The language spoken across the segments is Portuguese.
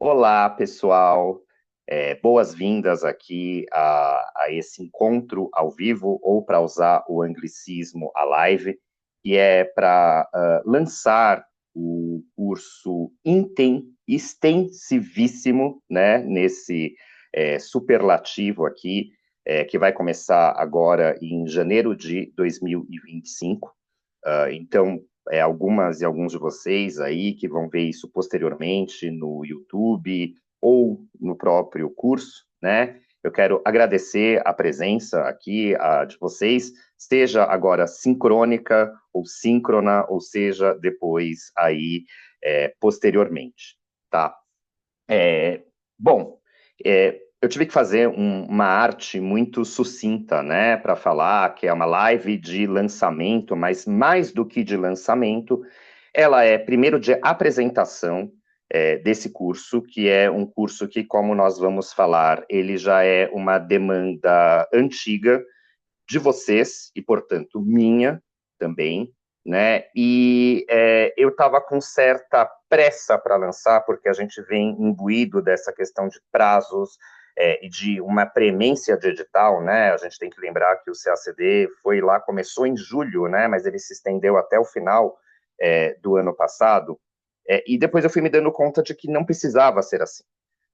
Olá, pessoal. Boas-vindas aqui a esse encontro ao vivo, ou para usar o anglicismo, a live, que é para lançar o curso extensivíssimo, né, nesse superlativo aqui, que vai começar agora em janeiro de 2025. Então, algumas e alguns de vocês aí que vão ver isso posteriormente no YouTube ou no próprio curso, né? Eu quero agradecer a presença aqui de vocês, seja agora sincrônica ou síncrona, ou seja, depois aí posteriormente, tá? É, bom, eu tive que fazer uma arte muito sucinta, né, para falar que é uma live de lançamento, mas mais do que de lançamento, ela é primeiro de apresentação desse curso, que é um curso que, como nós vamos falar, ele já é uma demanda antiga de vocês e, portanto, minha também, né? E eu estava com certa pressa para lançar, porque a gente vem imbuído dessa questão de prazos e de uma premência de edital, né? A gente tem que lembrar que o CACD foi lá, começou em julho, né? Mas ele se estendeu até o final do ano passado. E depois eu fui me dando conta de que não precisava ser assim.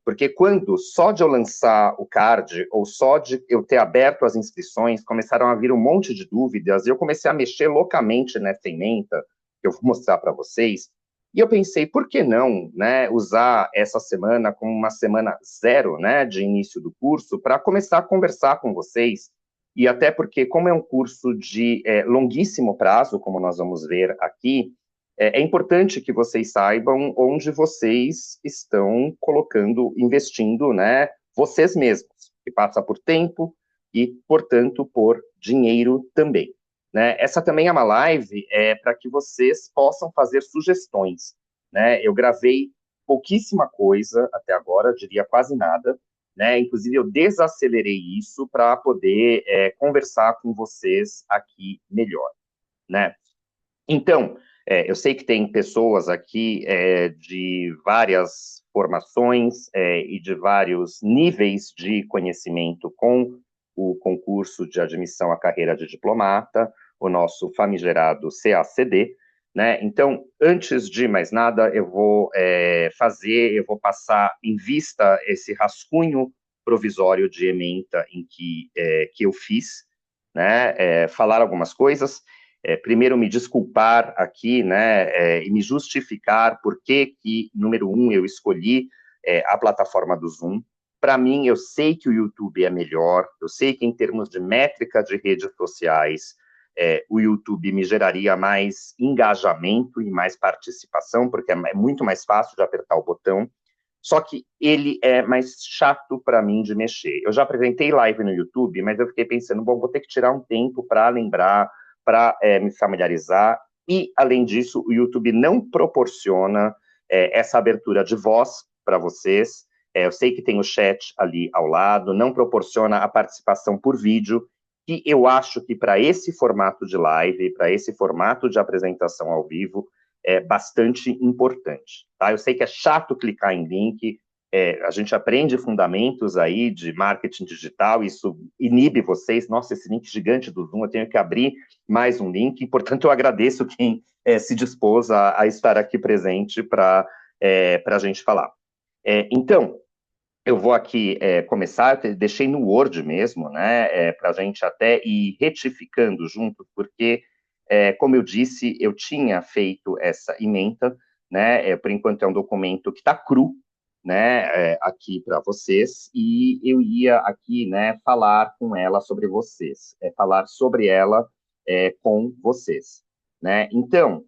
Porque quando só de eu lançar o card, ou só de eu ter aberto as inscrições, começaram a vir um monte de dúvidas, e eu comecei a mexer loucamente nessa ementa, que eu vou mostrar para vocês, e eu pensei, por que não, né, usar essa semana como uma semana zero, né, de início do curso, para começar a conversar com vocês, e até porque, como é um curso de longuíssimo prazo, como nós vamos ver aqui, é importante que vocês saibam onde vocês estão colocando, investindo, né, vocês mesmos, que passa por tempo e, portanto, por dinheiro também. Né? Essa também é uma live para que vocês possam fazer sugestões. Né? Eu gravei pouquíssima coisa até agora, diria quase nada, né? Inclusive, eu desacelerei isso para poder conversar com vocês aqui melhor. Né? Então, eu sei que tem pessoas aqui de várias formações e de vários níveis de conhecimento com o concurso de admissão à carreira de diplomata, o nosso famigerado CACD, né? Então, antes de mais nada, eu vou eu vou passar em vista esse rascunho provisório de ementa que eu fiz, né? Falar algumas coisas. Primeiro me desculpar aqui, né, e me justificar por que, número um, eu escolhi a plataforma do Zoom. Para mim, eu sei que o YouTube é melhor, eu sei que em termos de métrica de redes sociais, o YouTube me geraria mais engajamento e mais participação, porque é muito mais fácil de apertar o botão, só que ele é mais chato para mim de mexer. Eu já apresentei live no YouTube, mas eu fiquei pensando, bom, vou ter que tirar um tempo para lembrar, para me familiarizar, e, além disso, o YouTube não proporciona essa abertura de voz para vocês. Eu sei que tem o chat ali ao lado, não proporciona a participação por vídeo, que eu acho que para esse formato de live, para esse formato de apresentação ao vivo, é bastante importante. Tá? Eu sei que é chato clicar em link, a gente aprende fundamentos aí de marketing digital, isso inibe vocês. Nossa, esse link gigante do Zoom, eu tenho que abrir mais um link, portanto, eu agradeço quem se dispôs a estar aqui presente para a gente falar. Então, eu vou aqui começar, deixei no Word mesmo, né, para a gente até ir retificando junto, porque, como eu disse, eu tinha feito essa ementa, né, por enquanto é um documento que está cru, né, aqui para vocês, e eu ia aqui, né, falar com ela sobre vocês, falar sobre ela com vocês, né, então,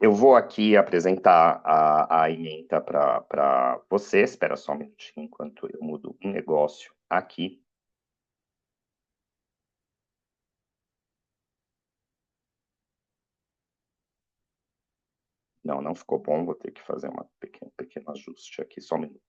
eu vou aqui apresentar a ementa para você. Espera só um minutinho enquanto eu mudo um negócio aqui. Não, não ficou bom, vou ter que fazer um pequeno ajuste aqui, só um minuto.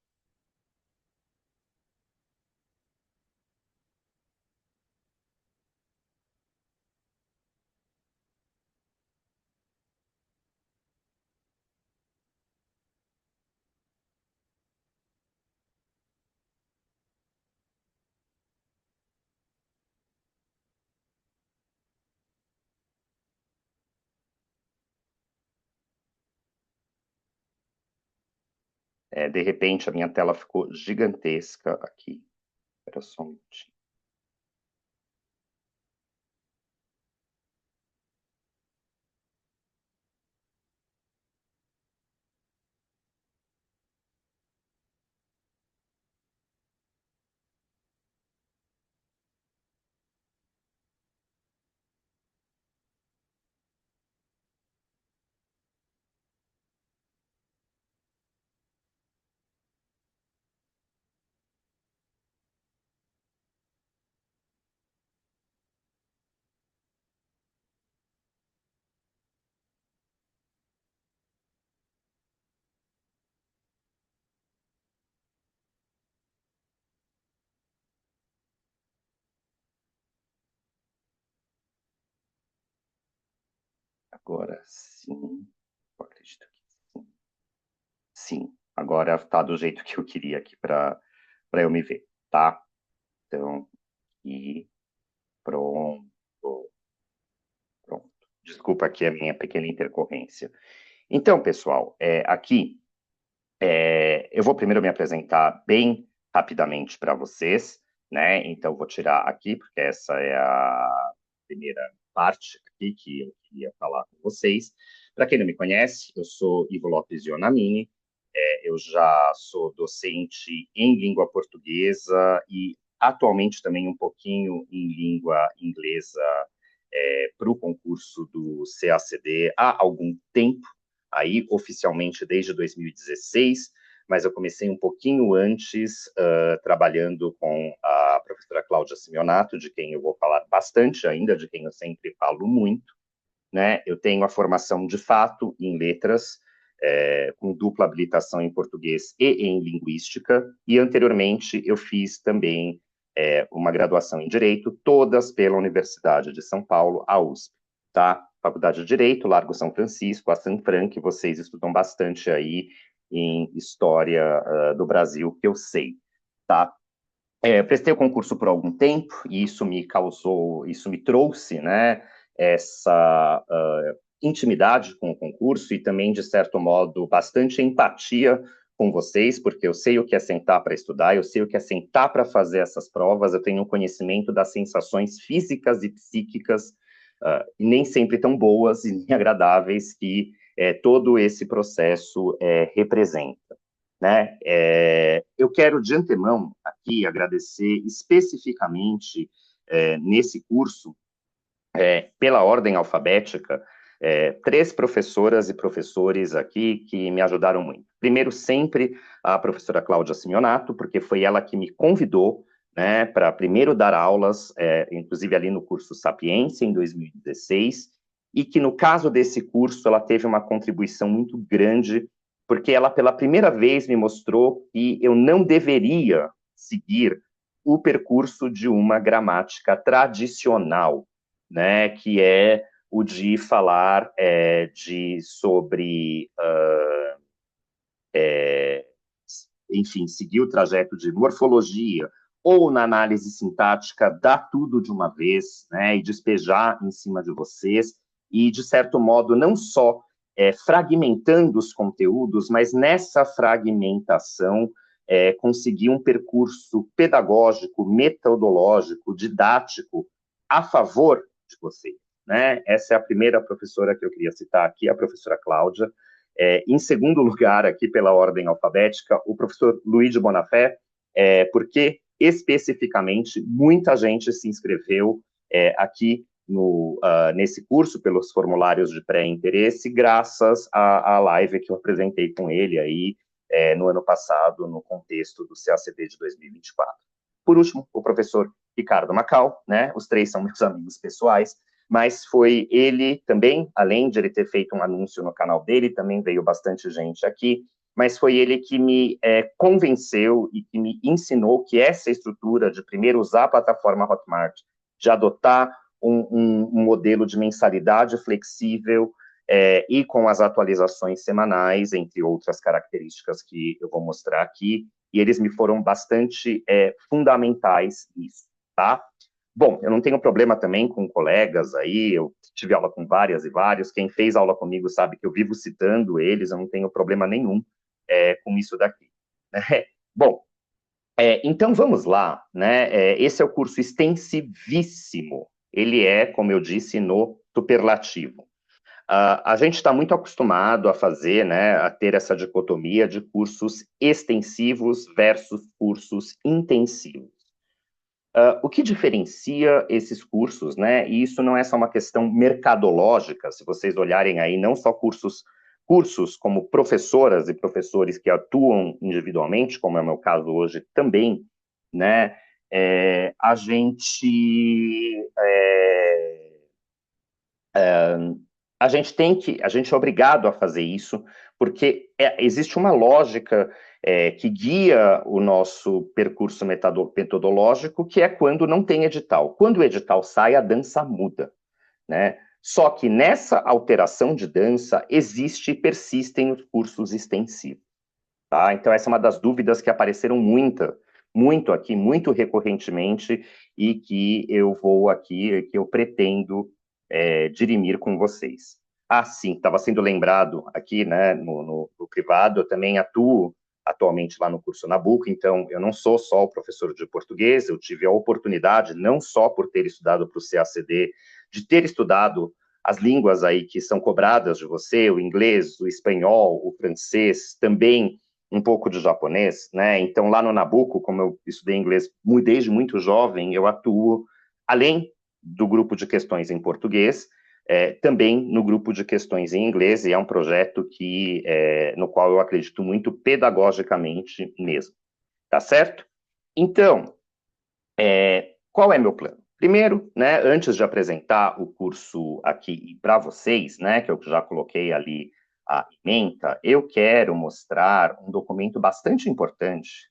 De repente, a minha tela ficou gigantesca aqui. Espera só um minutinho. Agora sim, eu acredito que sim. Sim, agora está do jeito que eu queria aqui para eu me ver, tá? Então, e pronto, pronto. Desculpa aqui a minha pequena intercorrência. Então, pessoal, aqui eu vou primeiro me apresentar bem rapidamente para vocês, né? Então, vou tirar aqui, porque essa é a primeira parte aqui que eu queria falar com vocês. Para quem não me conhece, eu sou Ivo Lopes Ionamini, eu já sou docente em língua portuguesa e atualmente também um pouquinho em língua inglesa para o concurso do CACD há algum tempo, aí oficialmente desde 2016, mas eu comecei um pouquinho antes trabalhando com a professora Cláudia Simeonato, de quem eu vou falar bastante ainda, de quem eu sempre falo muito, né? Eu tenho a formação de fato em letras, com dupla habilitação em português e em linguística, e anteriormente eu fiz também uma graduação em Direito, todas pela Universidade de São Paulo, a USP, tá? Faculdade de Direito, Largo São Francisco, a Sanfran, que vocês estudam bastante aí em História do Brasil, que eu sei, tá? Prestei o concurso por algum tempo e isso me trouxe, né, essa intimidade com o concurso e também, de certo modo, bastante empatia com vocês, porque eu sei o que é sentar para estudar, eu sei o que é sentar para fazer essas provas, eu tenho um conhecimento das sensações físicas e psíquicas, nem sempre tão boas e nem agradáveis que todo esse processo representa. Né? Eu quero, de antemão, aqui agradecer especificamente nesse curso, pela ordem alfabética, três professoras e professores aqui que me ajudaram muito. Primeiro, sempre a professora Cláudia Simeonato, porque foi ela que me convidou, né, para primeiro dar aulas, inclusive ali no curso Sapiência, em 2016, e que no caso desse curso ela teve uma contribuição muito grande, porque ela pela primeira vez me mostrou que eu não deveria seguir o percurso de uma gramática tradicional, né, que é o de falar sobre, enfim, seguir o trajeto de morfologia, ou na análise sintática, dar tudo de uma vez, né, e despejar em cima de vocês, e, de certo modo, não só fragmentando os conteúdos, mas nessa fragmentação conseguir um percurso pedagógico, metodológico, didático a favor de vocês. Né? Essa é a primeira professora que eu queria citar aqui, a professora Cláudia. Em segundo lugar, aqui pela ordem alfabética, o professor Luiz de Bonafé, porque especificamente muita gente se inscreveu aqui nesse curso pelos formulários de pré-interesse, graças à live que eu apresentei com ele aí no ano passado, no contexto do CACD de 2024. Por último, o professor Ricardo Macau, né? Os três são meus amigos pessoais, mas foi ele também, além de ele ter feito um anúncio no canal dele, também veio bastante gente aqui, mas foi ele que me convenceu e que me ensinou que essa estrutura de primeiro usar a plataforma Hotmart, de adotar um modelo de mensalidade flexível e com as atualizações semanais, entre outras características que eu vou mostrar aqui, e eles me foram bastante fundamentais nisso, tá? Bom, eu não tenho problema também com colegas aí, eu tive aula com várias e vários, quem fez aula comigo sabe que eu vivo citando eles, eu não tenho problema nenhum com isso daqui. Bom, então vamos lá, né? Esse é o curso extensivíssimo. Ele é, como eu disse, no superlativo. A gente está muito acostumado a fazer, né, a ter essa dicotomia de cursos extensivos versus cursos intensivos. O que diferencia esses cursos, né? E isso não é só uma questão mercadológica, se vocês olharem aí, não só cursos como professoras e professores que atuam individualmente, como é o meu caso hoje também, né? A gente a gente é obrigado a fazer isso, porque existe uma lógica que guia o nosso percurso metodológico, que é quando não tem edital. Quando o edital sai, a dança muda, né? Só que nessa alteração de dança, existe e persistem os cursos extensivos, tá? Então essa é uma das dúvidas que apareceram muito aqui, muito recorrentemente, e que eu vou aqui, que eu pretendo dirimir com vocês. Ah, sim, estava sendo lembrado aqui, né, no privado, eu também atuo atualmente lá no curso Nabucco, então eu não sou só o professor de português, eu tive a oportunidade, não só por ter estudado para o CACD, de ter estudado as línguas aí que são cobradas de você, o inglês, o espanhol, o francês, também um pouco de japonês, né? Então, lá no Nabucco, como eu estudei inglês desde muito jovem, eu atuo, além do grupo de questões em português, também no grupo de questões em inglês, e é um projeto no qual eu acredito muito pedagogicamente mesmo, tá certo? Então, qual é meu plano? Primeiro, né, antes de apresentar o curso aqui para vocês, né, que eu já coloquei ali a ementa, eu quero mostrar um documento bastante importante,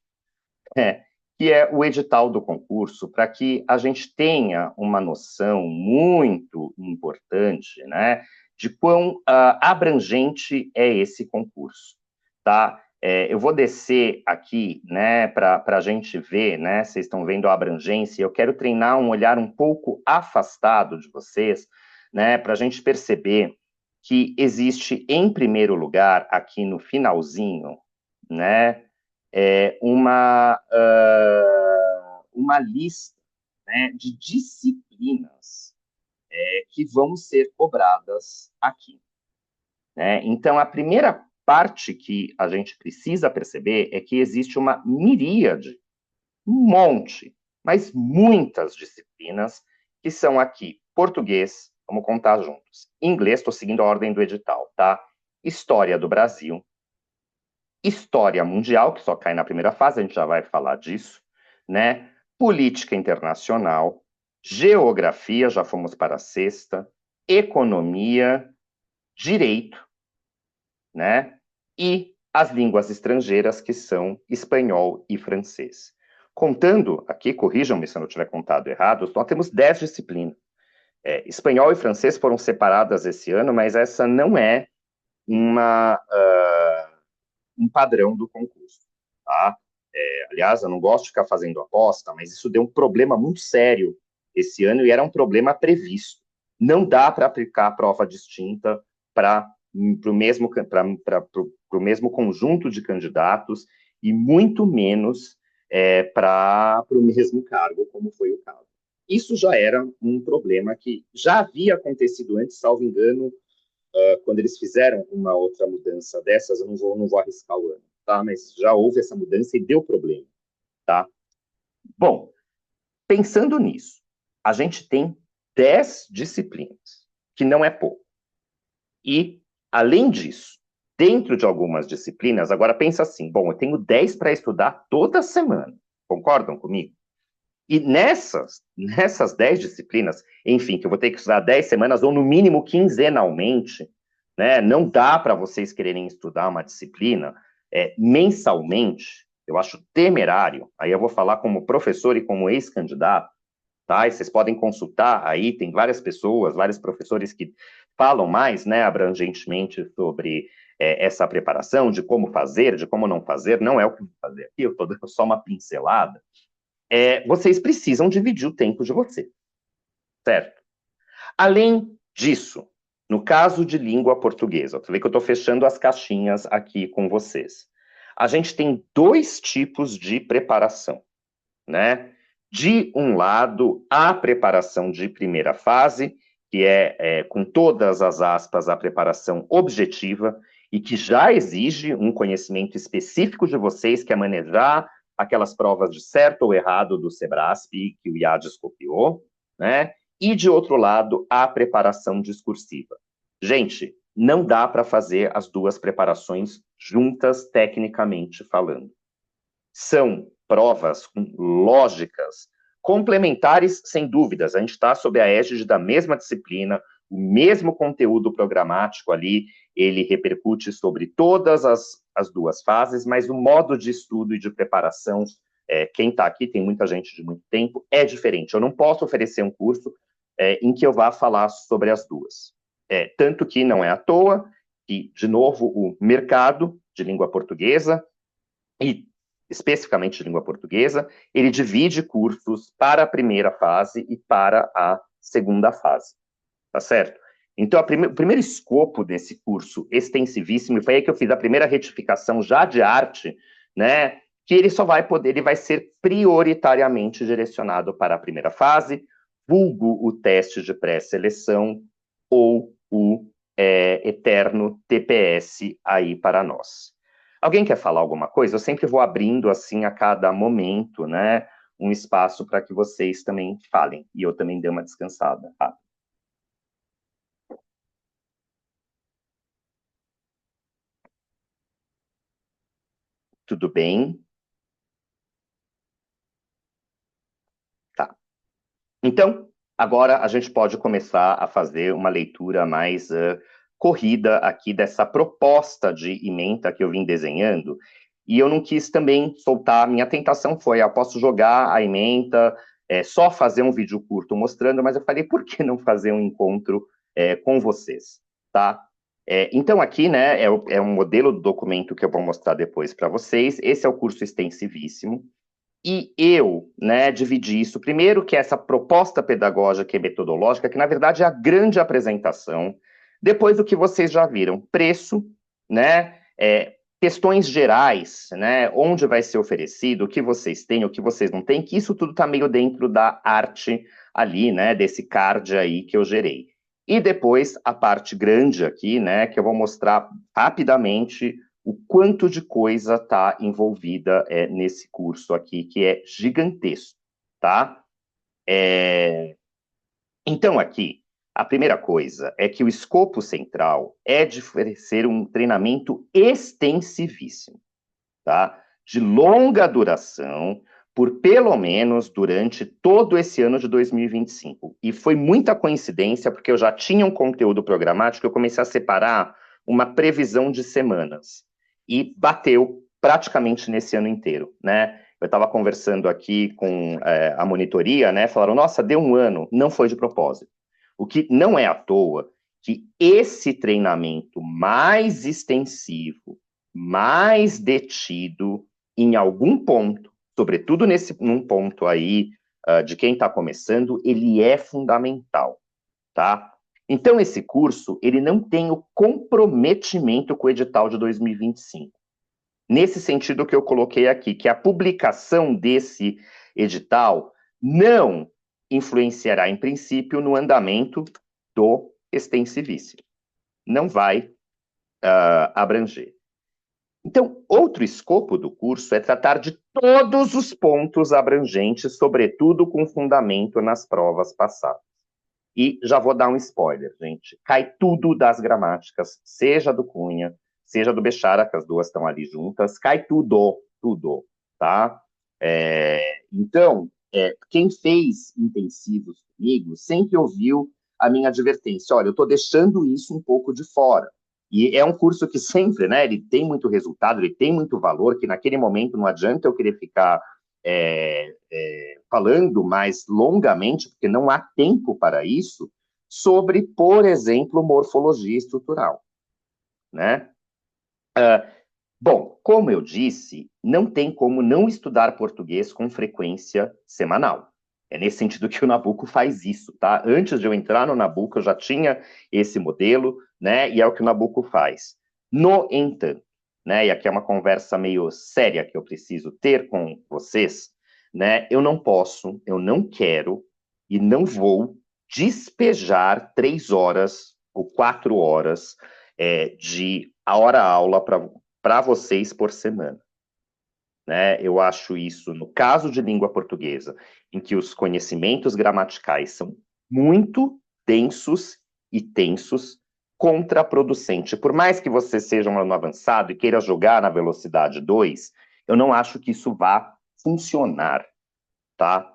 que é o edital do concurso, para que a gente tenha uma noção muito importante, né, de quão abrangente é esse concurso, tá? Eu vou descer aqui, né, para a gente ver, né, vocês estão vendo a abrangência, eu quero treinar um olhar um pouco afastado de vocês, né, para a gente perceber que existe, em primeiro lugar, aqui no finalzinho, né, uma lista, né, de disciplinas que vão ser cobradas aqui, né? Então, a primeira parte que a gente precisa perceber é que existe uma miríade, um monte, mas muitas disciplinas que são aqui português, vamos contar juntos, inglês, estou seguindo a ordem do edital, tá? História do Brasil, História mundial, que só cai na primeira fase, a gente já vai falar disso, né? Política internacional, geografia, já fomos para a sexta, economia, direito, né? E as línguas estrangeiras, que são espanhol e francês. Contando aqui, corrijam-me se eu não tiver contado errado, nós temos 10 disciplinas. Espanhol e francês foram separadas esse ano, mas essa não é um padrão do concurso, tá? Aliás, eu não gosto de ficar fazendo aposta, mas isso deu um problema muito sério esse ano e era um problema previsto. Não dá para aplicar a prova distinta para o mesmo conjunto de candidatos e muito menos para o mesmo cargo, como foi o caso. Isso já era um problema que já havia acontecido antes, salvo engano, quando eles fizeram uma outra mudança dessas, eu não vou arriscar o ano, tá? Mas já houve essa mudança e deu problema, tá? Bom, pensando nisso, a gente tem 10 disciplinas, que não é pouco. E, além disso, dentro de algumas disciplinas, agora pensa assim, bom, eu tenho 10 para estudar toda semana, concordam comigo? E nessas 10 disciplinas, enfim, que eu vou ter que estudar 10 semanas, ou no mínimo quinzenalmente, né? Não dá para vocês quererem estudar uma disciplina mensalmente, eu acho temerário. Aí eu vou falar como professor e como ex-candidato, tá? E vocês podem consultar aí, tem várias pessoas, vários professores que falam mais, né, abrangentemente sobre essa preparação, de como fazer, de como não fazer. Não é o que eu vou fazer aqui, eu estou dando só uma pincelada. Vocês precisam dividir o tempo de vocês, certo? Além disso, no caso de língua portuguesa, você vê que eu estou fechando as caixinhas aqui com vocês. a gente tem dois tipos de preparação, né? De um lado, a preparação de primeira fase, que é com todas as aspas, a preparação objetiva, e que já exige um conhecimento específico de vocês, que é manejar aquelas provas de certo ou errado do Sebrasp, que o IADES copiou, né? E, de outro lado, a preparação discursiva. Gente, não dá para fazer as duas preparações juntas, tecnicamente falando. São provas com lógicas complementares, sem dúvidas. A gente está sob a égide da mesma disciplina, o mesmo conteúdo programático ali, ele repercute sobre todas as duas fases, mas o modo de estudo e de preparação, quem está aqui, tem muita gente de muito tempo, é diferente. Eu não posso oferecer um curso em que eu vá falar sobre as duas. Tanto que não é à toa que, de novo, o mercado de língua portuguesa e especificamente de língua portuguesa, ele divide cursos para a primeira fase e para a segunda fase, tá certo? Então, o primeiro escopo desse curso extensivíssimo, e foi aí que eu fiz a primeira retificação já de arte, né, que ele só vai poder, ele vai ser prioritariamente direcionado para a primeira fase, vulgo o teste de pré-seleção ou o eterno TPS aí para nós. Alguém quer falar alguma coisa? Eu sempre vou abrindo, assim, a cada momento, né, um espaço para que vocês também falem, e eu também dê uma descansada, tá? Tudo bem? Tá. Então, agora a gente pode começar a fazer uma leitura mais corrida aqui dessa proposta de ementa que eu vim desenhando, e eu não quis também soltar, minha tentação foi, eu posso jogar a ementa, só fazer um vídeo curto mostrando, mas eu falei, por que não fazer um encontro com vocês, tá? Então aqui, né, é um modelo do documento que eu vou mostrar depois para vocês, esse é o curso extensivíssimo, e eu, né, dividi isso. Primeiro, que é essa proposta pedagógica e metodológica, que na verdade é a grande apresentação. Depois, o que vocês já viram: preço, né, questões gerais, né, onde vai ser oferecido, o que vocês têm, o que vocês não têm, que isso tudo está meio dentro da arte ali, né, desse card aí que eu gerei. E depois, a parte grande aqui, né, que eu vou mostrar rapidamente o quanto de coisa está envolvida nesse curso aqui, que é gigantesco, tá? Então, aqui, a primeira coisa é que o escopo central é de oferecer um treinamento extensivíssimo, tá? De longa duração, por pelo menos durante todo esse ano de 2025. E foi muita coincidência, porque eu já tinha um conteúdo programático, eu comecei a separar uma previsão de semanas. E bateu praticamente nesse ano inteiro, né? Eu estava conversando aqui com a monitoria, né? Falaram, nossa, deu um ano. Não foi de propósito. O que não é à toa que esse treinamento mais extensivo, mais detido em algum ponto, sobretudo num ponto aí de quem está começando, ele é fundamental, tá? Então, esse curso, ele não tem o comprometimento com o edital de 2025. Nesse sentido que eu coloquei aqui, que a publicação desse edital não influenciará, em princípio, no andamento do extensivíssimo. Não vai abranger. Então, outro escopo do curso é tratar de todos os pontos abrangentes, sobretudo com fundamento nas provas passadas. E já vou dar um spoiler, gente. Cai tudo das gramáticas, seja do Cunha, seja do Bechara, que as duas estão ali juntas, cai tudo, tudo, tá? Então, quem fez intensivos comigo sempre ouviu a minha advertência. Olha, eu estou deixando isso um pouco de fora. E é um curso que sempre, né, ele tem muito resultado, ele tem muito valor, que naquele momento não adianta eu querer ficar falando mais longamente, porque não há tempo para isso, sobre, por exemplo, morfologia estrutural, né? Bom, como eu disse, não tem como não estudar português com frequência semanal. É nesse sentido que o Nabucco faz isso, tá? Antes de eu entrar no Nabucco, eu já tinha esse modelo, né? E é o que o Nabucco faz. No entanto, né, e aqui é uma conversa meio séria que eu preciso ter com vocês, né, eu não posso, eu não quero e não vou despejar 3 horas ou 4 horas de hora-aula para vocês por semana. Né? Eu acho isso, no caso de língua portuguesa, em que os conhecimentos gramaticais são muito densos e tensos, contraproducente. Por mais que você seja um aluno avançado e queira jogar na velocidade 2, eu não acho que isso vá funcionar, tá?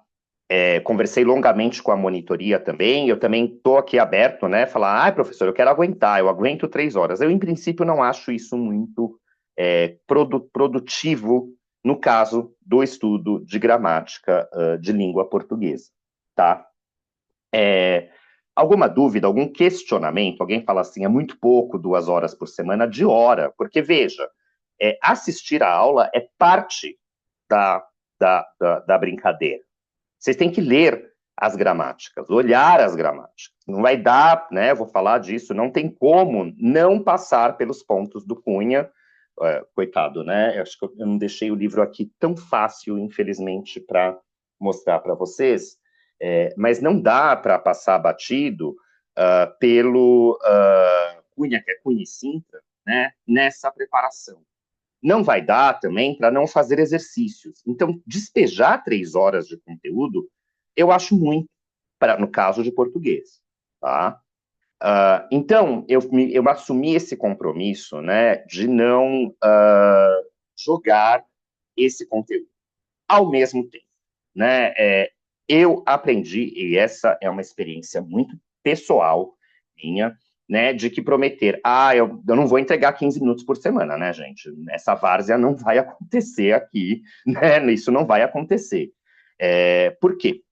Conversei longamente com a monitoria também, eu também estou aqui aberto, né? Falar, professor, eu quero aguentar, eu aguento 3 horas. Eu, em princípio, não acho isso muito produtivo no caso do estudo de gramática de língua portuguesa, tá? Alguma dúvida, algum questionamento? Alguém fala assim, é muito pouco 2 horas por semana de hora, porque veja, assistir a aula é parte da brincadeira. Vocês têm que ler as gramáticas, olhar as gramáticas. Não vai dar, né? Vou falar disso, não tem como não passar pelos pontos do Cunha. Coitado, né? Eu acho que eu não deixei o livro aqui tão fácil, infelizmente, para mostrar para vocês, mas não dá para passar batido pelo Cunha, que é Cunha e Sintra, né? Nessa preparação. Não vai dar também para não fazer exercícios. Então, despejar 3 horas de conteúdo, eu acho muito, no caso de português. Tá? Então, eu assumi esse compromisso, né, de não jogar esse conteúdo. Ao mesmo tempo, né, eu aprendi, e essa é uma experiência muito pessoal minha, né, de que prometer, eu não vou entregar 15 minutos por semana, né, gente? Essa várzea não vai acontecer aqui, né? Isso não vai acontecer. Por quê?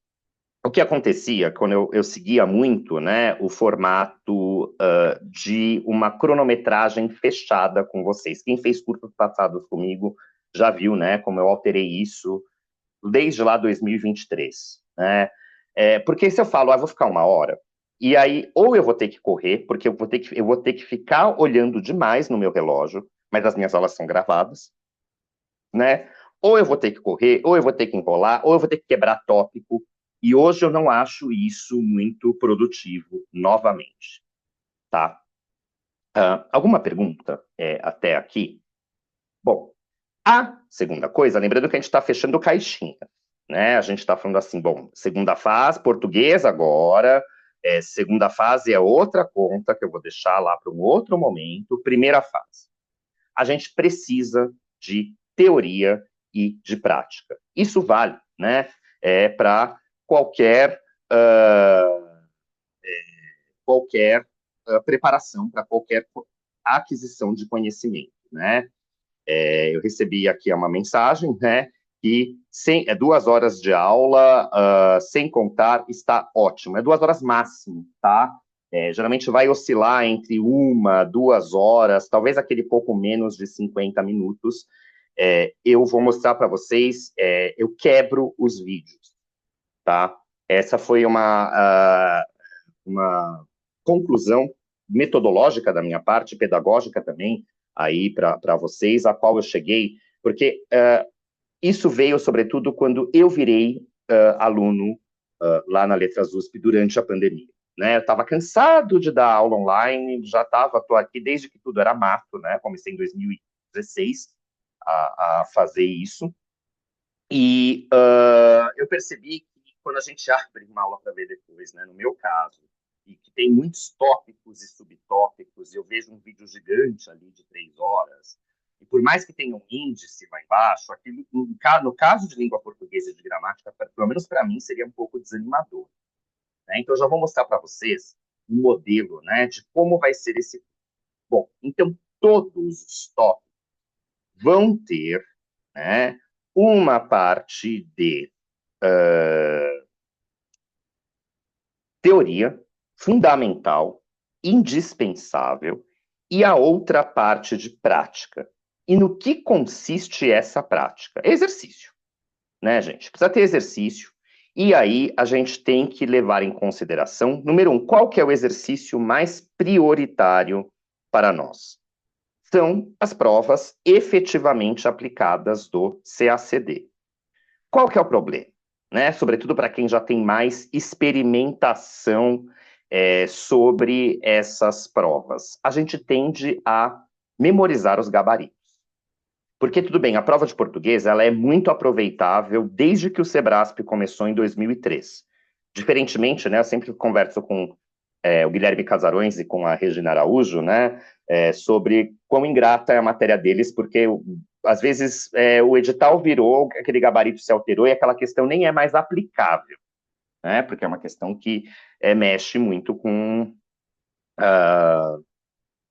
O que acontecia quando eu seguia muito, né, o formato de uma cronometragem fechada com vocês. Quem fez cursos passados comigo já viu, né, como eu alterei isso desde lá 2023, né? Porque se eu falo, vou ficar 1 hora, e aí ou eu vou ter que correr, porque eu vou ter que ficar olhando demais no meu relógio, mas as minhas aulas são gravadas, né? Ou eu vou ter que correr, ou eu vou ter que enrolar, ou eu vou ter que quebrar tópico, e hoje eu não acho isso muito produtivo, novamente, tá? Alguma pergunta até aqui? Bom, a segunda coisa, lembrando que a gente está fechando caixinha, né? A gente está falando assim, bom, segunda fase, português agora, segunda fase é outra conta que eu vou deixar lá para um outro momento. Primeira fase, a gente precisa de teoria e de prática. Isso vale, né? Para qualquer preparação, para qualquer aquisição de conhecimento, né? Eu recebi aqui uma mensagem, né, que 2 horas de aula, sem contar, está ótimo. É 2 horas máximo, tá? Geralmente vai oscilar entre 1, 2 horas, talvez aquele pouco menos de 50 minutos. Eu vou mostrar para vocês, eu quebro os vídeos, tá? Essa foi uma conclusão metodológica da minha parte, pedagógica também, aí para vocês, a qual eu cheguei, porque isso veio, sobretudo, quando eu virei aluno lá na Letras USP durante a pandemia. Né? Eu estava cansado de dar aula online, estou aqui desde que tudo era mato, né? Comecei em 2016 a fazer isso, e eu percebi que quando a gente abre uma aula para ver depois, né, no meu caso, e que tem muitos tópicos e subtópicos, e eu vejo um vídeo gigante ali de 3 horas, e por mais que tenha um índice lá embaixo, aquilo, no caso de língua portuguesa e de gramática, pelo menos para mim, seria um pouco desanimador. Né? Então, eu já vou mostrar para vocês um modelo, né, de como vai ser esse. Bom, então, todos os tópicos vão ter, né, uma parte de teoria fundamental, indispensável, e a outra parte de prática. E no que consiste essa prática? Exercício, né, gente? Precisa ter exercício. E aí a gente tem que levar em consideração, número 1, qual que é o exercício mais prioritário para nós? são as provas efetivamente aplicadas do CACD. Qual que é o problema? Né? Sobretudo para quem já tem mais experimentação sobre essas provas. A gente tende a memorizar os gabaritos. Porque, tudo bem, a prova de português ela é muito aproveitável desde que o Sebrasp começou em 2003. Diferentemente, né, eu sempre converso com o Guilherme Casarões e com a Regina Araújo, né, sobre quão ingrata é a matéria deles, porque às vezes o edital virou, aquele gabarito se alterou e aquela questão nem é mais aplicável, né, porque é uma questão que mexe muito com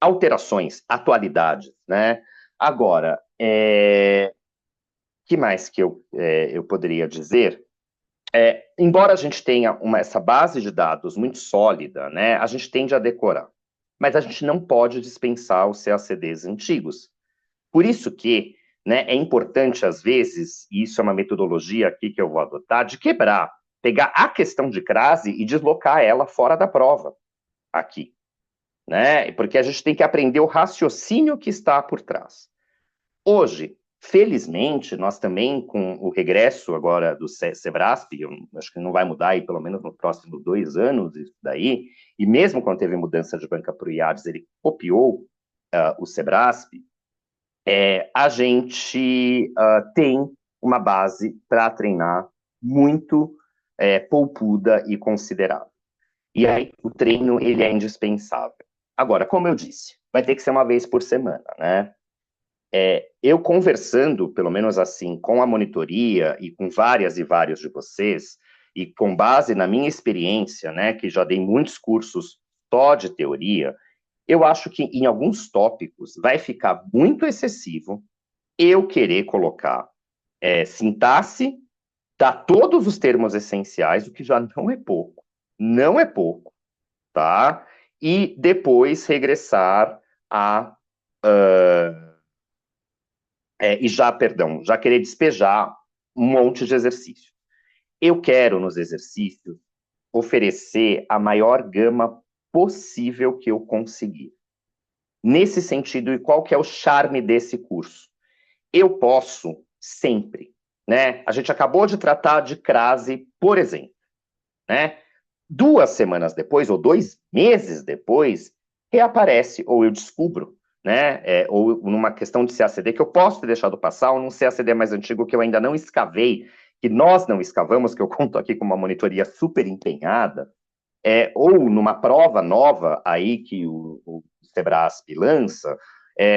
alterações, atualidades, né. Agora, que mais que eu poderia dizer? Embora a gente tenha essa base de dados muito sólida, né, a gente tende a decorar, mas a gente não pode dispensar os CACDs antigos. Por isso que, né, é importante, às vezes, e isso é uma metodologia aqui que eu vou adotar, de quebrar, pegar a questão de crase e deslocar ela fora da prova, aqui. Né? Porque a gente tem que aprender o raciocínio que está por trás. Hoje, felizmente, nós também, com o regresso agora do Sebrasp, eu acho que não vai mudar aí, pelo menos nos próximos 2 anos, isso daí, e mesmo quando teve mudança de banca para o IADES, ele copiou o Sebrasp, a gente tem uma base para treinar muito poupuda e considerável. E aí, o treino, ele é indispensável. Agora, como eu disse, vai ter que ser uma vez por semana, né? Eu conversando, pelo menos assim, com a monitoria e com várias e vários de vocês, e com base na minha experiência, né, que já dei muitos cursos só de teoria, eu acho que em alguns tópicos vai ficar muito excessivo eu querer colocar sintaxe, dar todos os termos essenciais, o que já não é pouco, tá? E depois regressar a já querer despejar um monte de exercício. Eu quero, nos exercícios, oferecer a maior gama possível que eu conseguir. Nesse sentido, e qual que é o charme desse curso? Eu posso sempre, né? A gente acabou de tratar de crase, por exemplo, né? 2 semanas depois, ou 2 meses depois, reaparece, ou eu descubro, né? Ou numa questão de CACD que eu posso ter deixado passar, ou num CACD mais antigo que eu ainda não escavei, que nós não escavamos, que eu conto aqui com uma monitoria super empenhada, ou numa prova nova aí que o Sebrasp lança,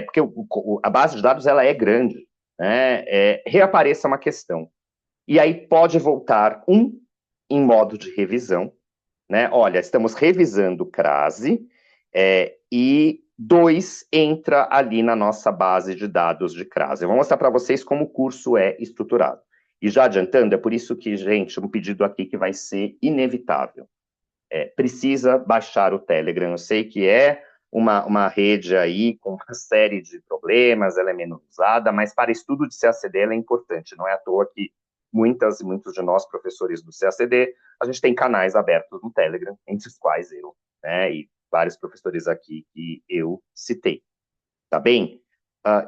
porque a base de dados ela é grande, né? Reapareça uma questão. E aí pode voltar em modo de revisão, né? Olha, estamos revisando o crase, e 2 entra ali na nossa base de dados de crase. Eu vou mostrar para vocês como o curso é estruturado. E já adiantando, é por isso que, gente, um pedido aqui que vai ser inevitável. Precisa baixar o Telegram. Eu sei que é uma rede aí com uma série de problemas, ela é menos usada, mas para estudo de CACD ela é importante. Não é à toa que muitos de nós, professores do CACD, a gente tem canais abertos no Telegram, entre os quais eu, né, e vários professores aqui que eu citei. Tá bem?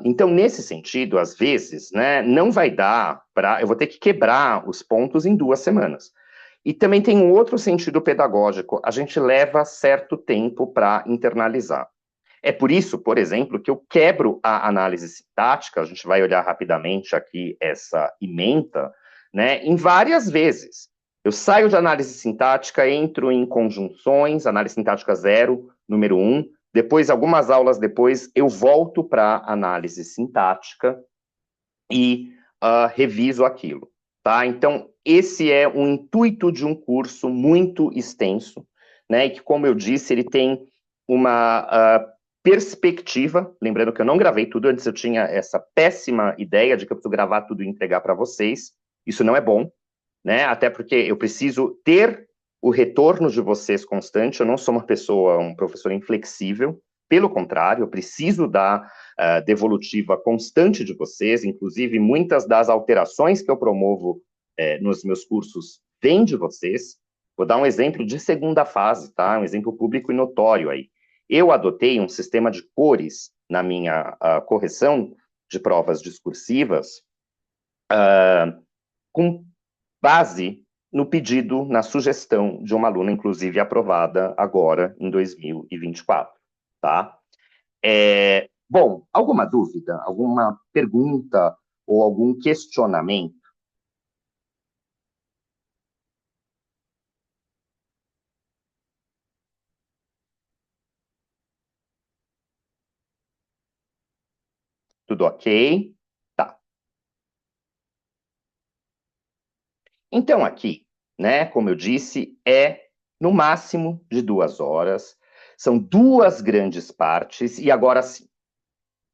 Então, nesse sentido, às vezes, né, não vai dar para... Eu vou ter que quebrar os pontos em 2 semanas. E também tem um outro sentido pedagógico. A gente leva certo tempo para internalizar. É por isso, por exemplo, que eu quebro a análise sintática, a gente vai olhar rapidamente aqui essa ementa, né, em várias vezes. Eu saio de análise sintática, entro em conjunções, análise sintática 0, número 1, depois, algumas aulas depois, eu volto para análise sintática e reviso aquilo, tá? Então, esse é o intuito de um curso muito extenso, né? E que, como eu disse, ele tem uma perspectiva, lembrando que eu não gravei tudo, antes eu tinha essa péssima ideia de que eu preciso gravar tudo e entregar para vocês, isso não é bom, né? Até porque eu preciso ter o retorno de vocês constante, eu não sou uma pessoa, um professor inflexível, pelo contrário, eu preciso da devolutiva constante de vocês, inclusive muitas das alterações que eu promovo nos meus cursos vêm de vocês. Vou dar um exemplo de segunda fase, tá? Um exemplo público e notório aí. eu adotei um sistema de cores na minha correção de provas discursivas, com base no pedido, na sugestão de uma aluna, inclusive aprovada agora em 2024, tá? Bom, alguma dúvida, alguma pergunta ou algum questionamento? Tudo ok? Tá. Então, aqui, né, como eu disse, é no máximo de 2 horas. São 2 grandes partes, e agora sim,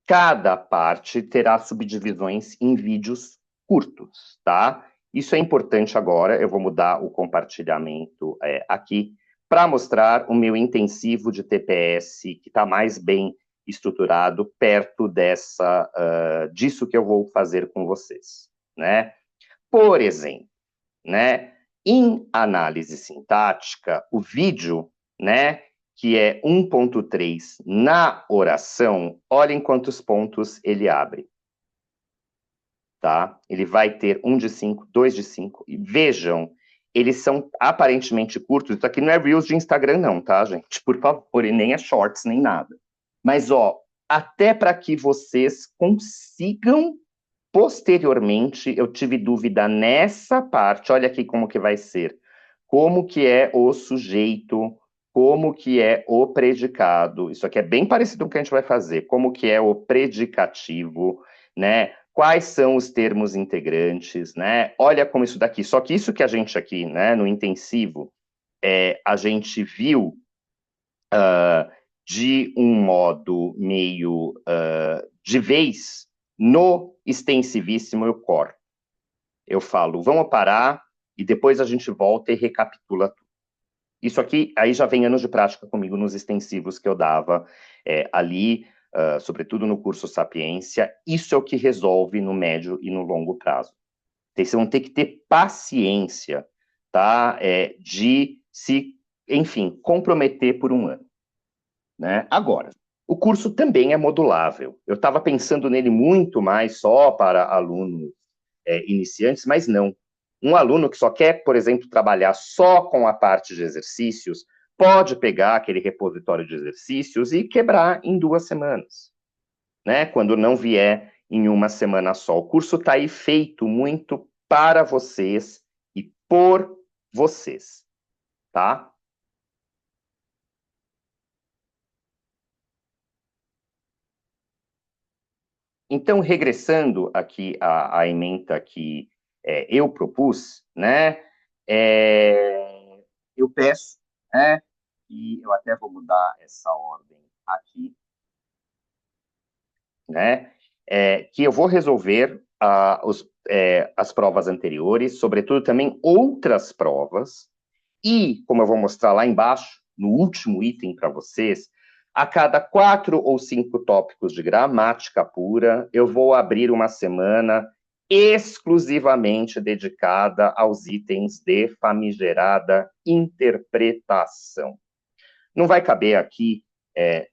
cada parte terá subdivisões em vídeos curtos, tá? Isso é importante agora, eu vou mudar o compartilhamento aqui, para mostrar o meu intensivo de TPS, que está mais bem estruturado, perto disso que eu vou fazer com vocês, né? Por exemplo, né? Em análise sintática, o vídeo, né, que é 1.3 na oração, olhem quantos pontos ele abre, tá? Ele vai ter 1 de 5, 2 de 5, e vejam, eles são aparentemente curtos. Isso aqui não é Reels de Instagram não, tá, gente? Por favor, e nem é Shorts, nem nada. Mas, ó, até para que vocês consigam. Posteriormente, eu tive dúvida nessa parte, olha aqui como que vai ser. Como que é o sujeito, como que é o predicado. Isso aqui é bem parecido com o que a gente vai fazer. Como que é o predicativo, né? Quais são os termos integrantes, né? Olha como isso daqui. Só que isso que a gente aqui, né, no intensivo, a gente viu de um modo meio de vez. No extensivíssimo eu corto. Eu falo, vamos parar, e depois a gente volta e recapitula tudo. Isso aqui, aí já vem anos de prática comigo nos extensivos que eu dava ali, sobretudo no curso Sapiência. Isso é o que resolve no médio e no longo prazo. Vocês vão ter que ter paciência, tá? De se, enfim, comprometer por um ano, né? Agora, o curso também é modulável. Eu estava pensando nele muito mais só para alunos iniciantes, mas não. Um aluno que só quer, por exemplo, trabalhar só com a parte de exercícios, pode pegar aquele repositório de exercícios e quebrar em 2 semanas, né? Quando não vier em uma semana só. O curso está aí feito muito para vocês e por vocês, tá? Então, regressando aqui à ementa que eu propus, né, eu peço, né, e eu até vou mudar essa ordem aqui, né, que eu vou resolver as provas anteriores, sobretudo também outras provas, e, como eu vou mostrar lá embaixo, no último item para vocês, a cada 4 ou 5 tópicos de gramática pura, eu vou abrir uma semana exclusivamente dedicada aos itens de famigerada interpretação. Não vai caber aqui,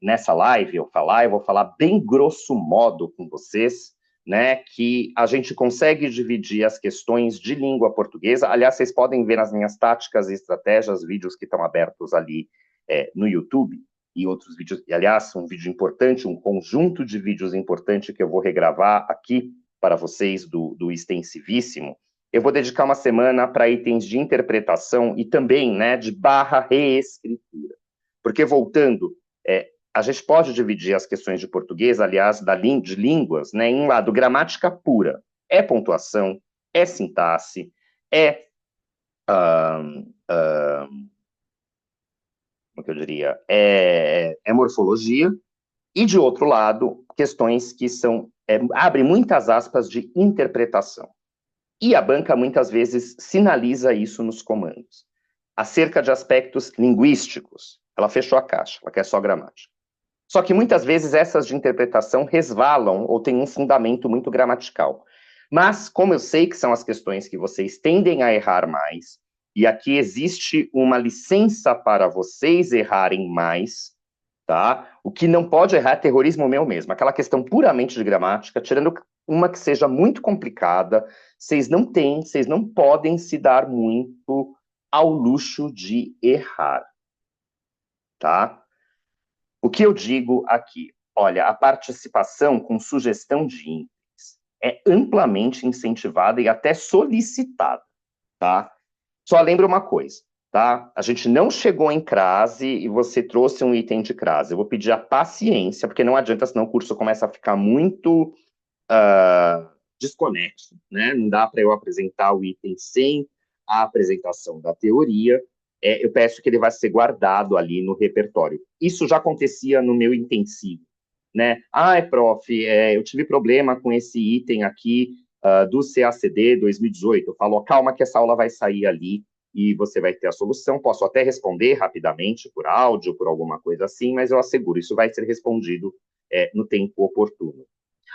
nessa live, eu vou falar bem grosso modo com vocês, né, que a gente consegue dividir as questões de língua portuguesa. Aliás, vocês podem ver nas minhas táticas e estratégias, vídeos que estão abertos ali no YouTube, e outros vídeos, e aliás, um vídeo importante, um conjunto de vídeos importante que eu vou regravar aqui para vocês do extensivíssimo. Eu vou dedicar uma semana para itens de interpretação e também, né, de barra reescritura. Porque, voltando, a gente pode dividir as questões de português, aliás, de línguas, né, em um lado gramática pura. É pontuação, é sintaxe, é, como que eu diria, é morfologia, e, de outro lado, questões que abrem muitas aspas de interpretação. E a banca, muitas vezes, sinaliza isso nos comandos. Acerca de aspectos linguísticos, ela fechou a caixa, ela quer só gramática. Só que muitas vezes essas de interpretação resvalam ou têm um fundamento muito gramatical. Mas, como eu sei que são as questões que vocês tendem a errar mais, e aqui existe uma licença para vocês errarem mais, tá? O que não pode errar é terrorismo meu mesmo, aquela questão puramente de gramática, tirando uma que seja muito complicada, vocês não podem se dar muito ao luxo de errar, tá? O que eu digo aqui? Olha, a participação com sugestão de índices é amplamente incentivada e até solicitada, tá? Só lembra uma coisa, tá? A gente não chegou em crase e você trouxe um item de crase. Eu vou pedir a paciência, porque não adianta, senão o curso começa a ficar muito desconexo, né? Não dá para eu apresentar o item sem a apresentação da teoria. Eu peço que ele vá ser guardado ali no repertório. Isso já acontecia no meu intensivo, né? Prof, eu tive problema com esse item aqui do CACD 2018. Eu falo, calma que essa aula vai sair ali e você vai ter a solução. Posso até responder rapidamente por áudio, por alguma coisa assim, mas eu asseguro, isso vai ser respondido no tempo oportuno.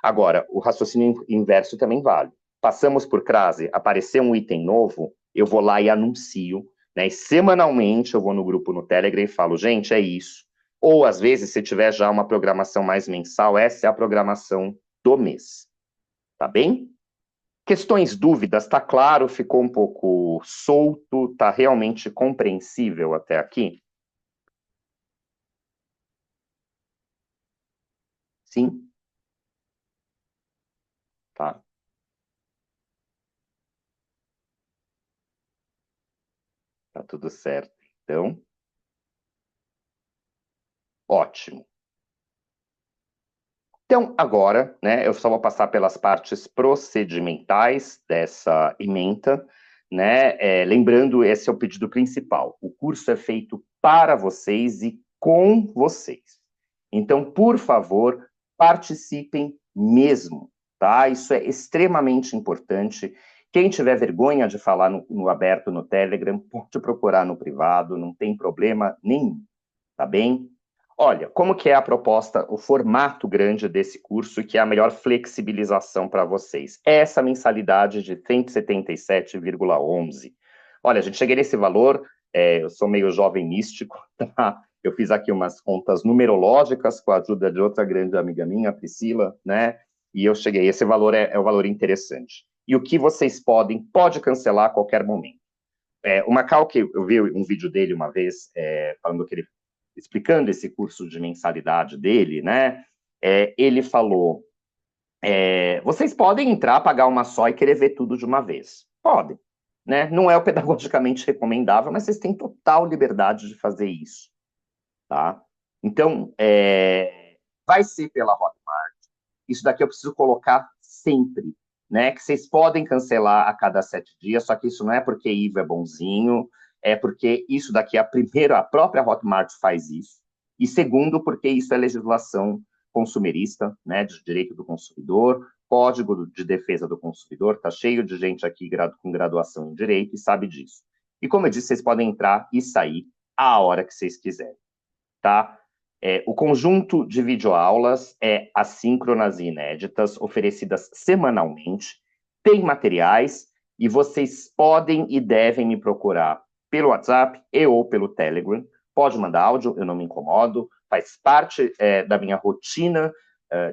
Agora, o raciocínio inverso também vale. Passamos por crase, apareceu um item novo, eu vou lá e anuncio, né? E semanalmente eu vou no grupo no Telegram e falo, gente, é isso. Ou, às vezes, se tiver já uma programação mais mensal, essa é a programação do mês. Tá bem? Questões, dúvidas, tá claro? Ficou um pouco solto? Tá realmente compreensível até aqui? Sim? Tá, tá tudo certo. Então, ótimo. Então, agora, né, eu só vou passar pelas partes procedimentais dessa ementa, né? Lembrando, esse é o pedido principal. O curso é feito para vocês e com vocês. Então, por favor, participem mesmo, tá? Isso é extremamente importante. Quem tiver vergonha de falar no aberto no Telegram, pode procurar no privado, não tem problema nenhum, tá bem? Olha, como que é a proposta, o formato grande desse curso, que é a melhor flexibilização para vocês? É essa mensalidade de 177,11. Olha, a gente cheguei nesse valor, eu sou meio jovem místico, tá? Eu fiz aqui umas contas numerológicas com a ajuda de outra grande amiga minha, a Priscila, né? E eu cheguei, esse valor é um valor interessante. E o que vocês pode cancelar a qualquer momento. O Macau, que eu vi um vídeo dele uma vez, falando que ele explicando esse curso de mensalidade dele, né? Ele falou: vocês podem entrar, pagar uma só e querer ver tudo de uma vez. Podem, né? Não é o pedagogicamente recomendável, mas vocês têm total liberdade de fazer isso, tá? Então, vai ser pela Hotmart. Isso daqui eu preciso colocar sempre, né? Que vocês podem cancelar a cada 7 dias, só que isso não é porque Ivo é bonzinho, é porque isso daqui, a própria Hotmart faz isso, e segundo, porque isso é legislação consumerista, né? De direito do consumidor, Código de Defesa do Consumidor, tá cheio de gente aqui com graduação em direito e sabe disso. E como eu disse, vocês podem entrar e sair a hora que vocês quiserem, tá? O conjunto de videoaulas é assíncronas e inéditas, oferecidas semanalmente, tem materiais, e vocês podem e devem me procurar pelo WhatsApp e ou pelo Telegram. Pode mandar áudio, eu não me incomodo, faz parte da minha rotina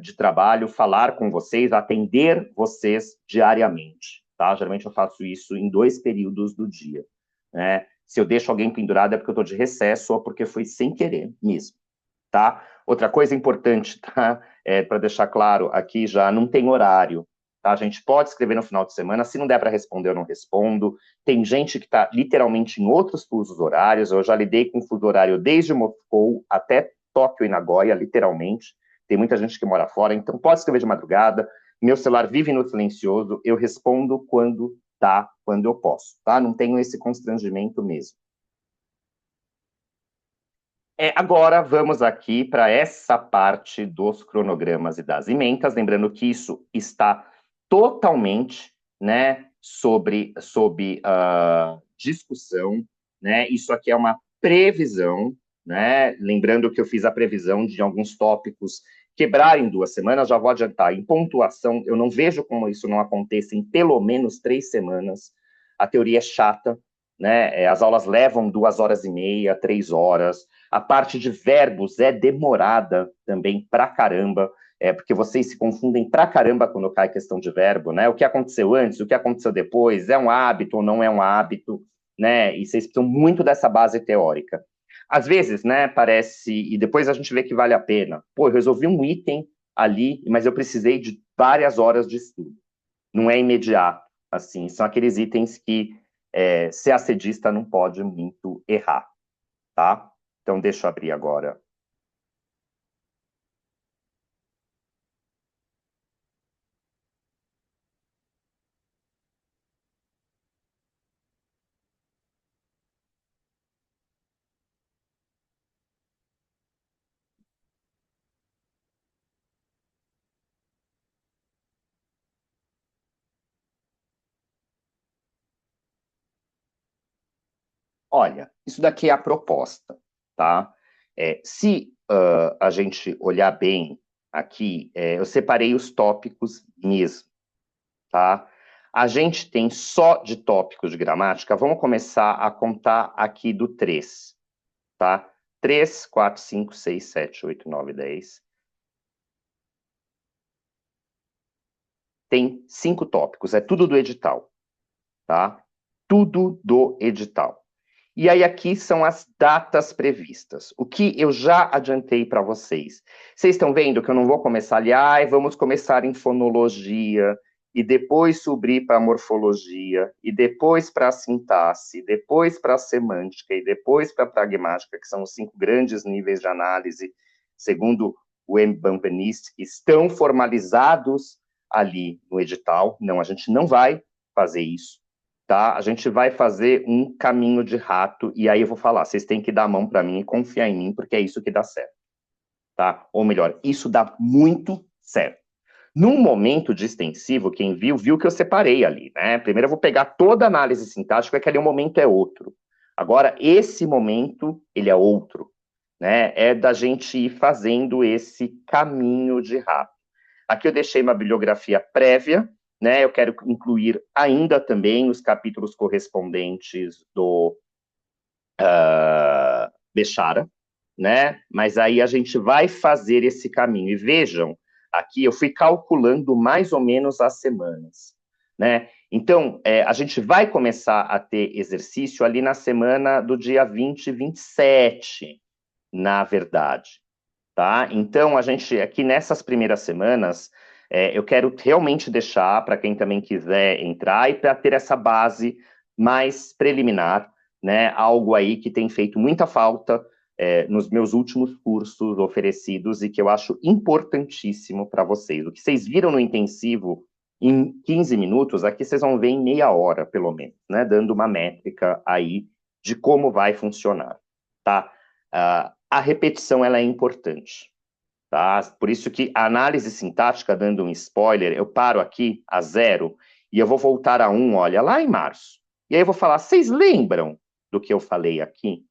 de trabalho, falar com vocês, atender vocês diariamente, tá? Geralmente eu faço isso em 2 períodos do dia, né? Se eu deixo alguém pendurado é porque eu estou de recesso ou porque foi sem querer mesmo, tá? Outra coisa importante, tá? Para deixar claro aqui já, não tem horário, tá? A gente pode escrever no final de semana, se não der para responder, eu não respondo. Tem gente que está literalmente em outros fusos horários, eu já lidei com fuso horário desde Moscou até Tóquio e Nagoya, literalmente. Tem muita gente que mora fora, então pode escrever de madrugada. Meu celular vive no silencioso, eu respondo quando dá, quando eu posso, tá? Não tenho esse constrangimento mesmo. Agora vamos aqui para essa parte dos cronogramas e das ementas, lembrando que isso está totalmente, né, sob discussão, né? Isso aqui é uma previsão, né? Lembrando que eu fiz a previsão de alguns tópicos quebrar em 2 semanas, já vou adiantar. Em pontuação, eu não vejo como isso não aconteça em pelo menos 3 semanas. A teoria é chata, né? As aulas levam 2 horas e meia, 3 horas. A parte de verbos é demorada também pra caramba, porque vocês se confundem pra caramba quando cai questão de verbo, né? O que aconteceu antes, o que aconteceu depois, é um hábito ou não é um hábito, né? E vocês precisam muito dessa base teórica. Às vezes, né, parece, e depois a gente vê que vale a pena. Pô, eu resolvi um item ali, mas eu precisei de várias horas de estudo. Não é imediato, assim, são aqueles itens que CACDista não pode muito errar, tá? Então, deixa eu abrir agora. Olha, isso daqui é a proposta, tá? Se a gente olhar bem aqui, eu separei os tópicos mesmo, tá? A gente tem só de tópicos de gramática, vamos começar a contar aqui do 3, tá? 3, 4, 5, 6, 7, 8, 9, 10. Tem 5 tópicos, é tudo do edital, tá? Tudo do edital. E aí aqui são as datas previstas. O que eu já adiantei para vocês. Vocês estão vendo que eu não vou começar ali, vamos começar em fonologia, e depois subir para morfologia, e depois para a sintaxe, depois para a semântica, e depois para a pragmática, que são os 5 grandes níveis de análise, segundo o M. Benveniste, que estão formalizados ali no edital. Não, a gente não vai fazer isso. Tá? A gente vai fazer um caminho de rato, e aí eu vou falar, vocês têm que dar a mão para mim e confiar em mim, porque é isso que dá certo, tá? Ou melhor, isso dá muito certo. Num momento de extensivo, quem viu, viu que eu separei ali, né? Primeiro eu vou pegar toda a análise sintática, que ali o momento é outro. Agora, esse momento, ele é outro, né? É da gente ir fazendo esse caminho de rato. Aqui eu deixei uma bibliografia prévia, né? Eu quero incluir ainda também os capítulos correspondentes do Bechara, né? Mas aí a gente vai fazer esse caminho. E vejam, aqui eu fui calculando mais ou menos as semanas, né? Então, a gente vai começar a ter exercício ali na semana do dia 20 e 27, na verdade, tá? Então, a gente, aqui nessas primeiras semanas, eu quero realmente deixar para quem também quiser entrar e para ter essa base mais preliminar, né? Algo aí que tem feito muita falta nos meus últimos cursos oferecidos e que eu acho importantíssimo para vocês. O que vocês viram no intensivo em 15 minutos, aqui vocês vão ver em meia hora, pelo menos, né? Dando uma métrica aí de como vai funcionar, tá? A repetição ela é importante, tá? Por isso que a análise sintática, dando um spoiler, eu paro aqui a 0 e eu vou voltar a 1, olha, lá em março. E aí eu vou falar, vocês lembram do que eu falei aqui?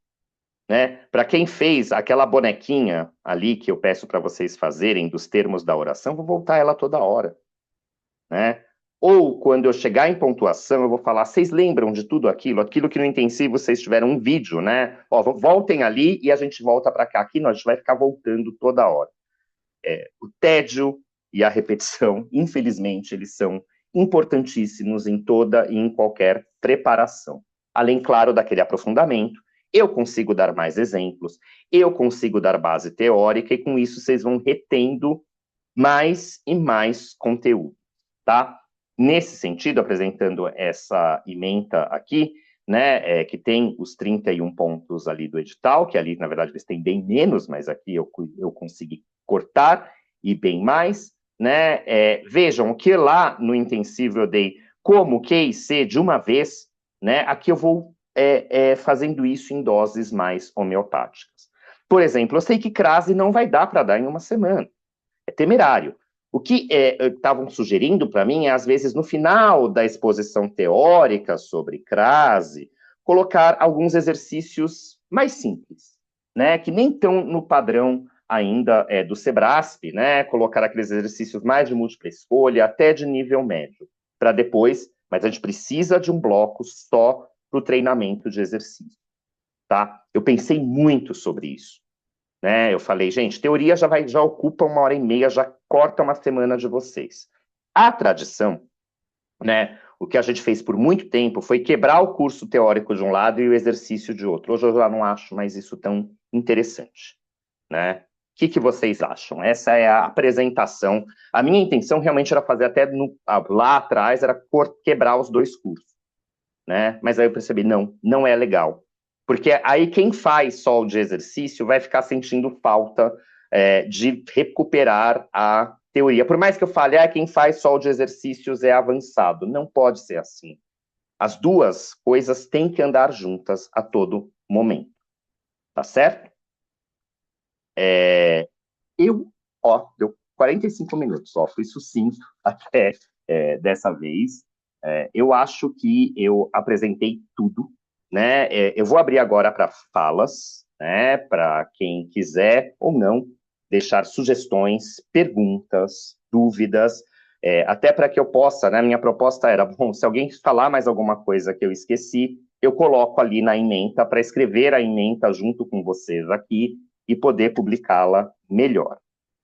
Né? Para quem fez aquela bonequinha ali que eu peço para vocês fazerem dos termos da oração, vou voltar ela toda hora, né? Ou quando eu chegar em pontuação, eu vou falar, vocês lembram de tudo aquilo? Aquilo que no intensivo vocês tiveram um vídeo, né? Ó, voltem ali e a gente volta para cá. Aqui a gente vai ficar voltando toda hora. O tédio e a repetição, infelizmente, eles são importantíssimos em toda e em qualquer preparação. Além, claro, daquele aprofundamento, eu consigo dar mais exemplos, eu consigo dar base teórica, e com isso vocês vão retendo mais e mais conteúdo, tá? Nesse sentido, apresentando essa ementa aqui, né, que tem os 31 pontos ali do edital, que ali, na verdade, eles têm bem menos, mas aqui eu consegui cortar e bem mais, né? Vejam que lá no intensivo eu dei como Q e C de uma vez, né? Aqui eu vou fazendo isso em doses mais homeopáticas. Por exemplo, eu sei que crase não vai dar para dar em uma semana, é temerário. O que estavam sugerindo para mim é, às vezes, no final da exposição teórica sobre crase, colocar alguns exercícios mais simples, né, que nem estão no padrão ainda do Sebrasp, né, colocar aqueles exercícios mais de múltipla escolha, até de nível médio, para depois, mas a gente precisa de um bloco só para o treinamento de exercício, tá? Eu pensei muito sobre isso, né? Eu falei, gente, teoria já ocupa 1h30, já corta uma semana de vocês. A tradição, né? O que a gente fez por muito tempo foi quebrar o curso teórico de um lado e o exercício de outro. Hoje eu já não acho mais isso tão interessante, né? O que vocês acham? Essa é a apresentação. A minha intenção realmente era fazer até lá atrás, era quebrar os dois cursos, né? Mas aí eu percebi, não é legal. Porque aí quem faz só o de exercício vai ficar sentindo falta de recuperar a teoria. Por mais que eu fale, quem faz só o de exercícios é avançado. Não pode ser assim. As duas coisas têm que andar juntas a todo momento. Tá certo? Deu 45 minutos, fui sucinto até dessa vez. Eu acho que eu apresentei tudo, né? Eu vou abrir agora para falas, né? Para quem quiser ou não deixar sugestões, perguntas, dúvidas, até para que eu possa, né? Minha proposta era, bom, se alguém falar mais alguma coisa que eu esqueci, eu coloco ali na ementa para escrever a ementa junto com vocês aqui e poder publicá-la melhor.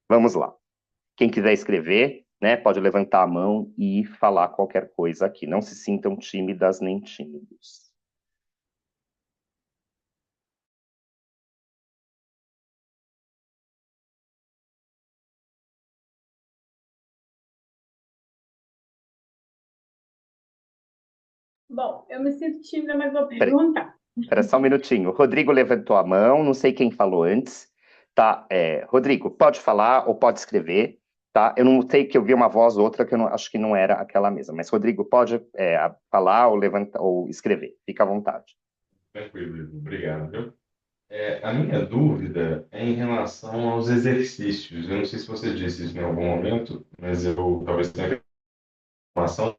Vamos lá. Quem quiser escrever, né, pode levantar a mão e falar qualquer coisa aqui. Não se sintam tímidas nem tímidos. Bom, eu me sinto tímida, mas vou perguntar. Espera só um minutinho. O Rodrigo levantou a mão, não sei quem falou antes. Tá, Rodrigo, pode falar ou pode escrever, tá? Eu não sei que eu vi uma voz ou outra que eu não, acho que não era aquela mesma. Mas, Rodrigo, pode falar ou levantar ou escrever. Fica à vontade. Tranquilo, obrigado. Viu? A minha dúvida é em relação aos exercícios. Eu não sei se você disse isso em algum momento, mas eu talvez tenha informação.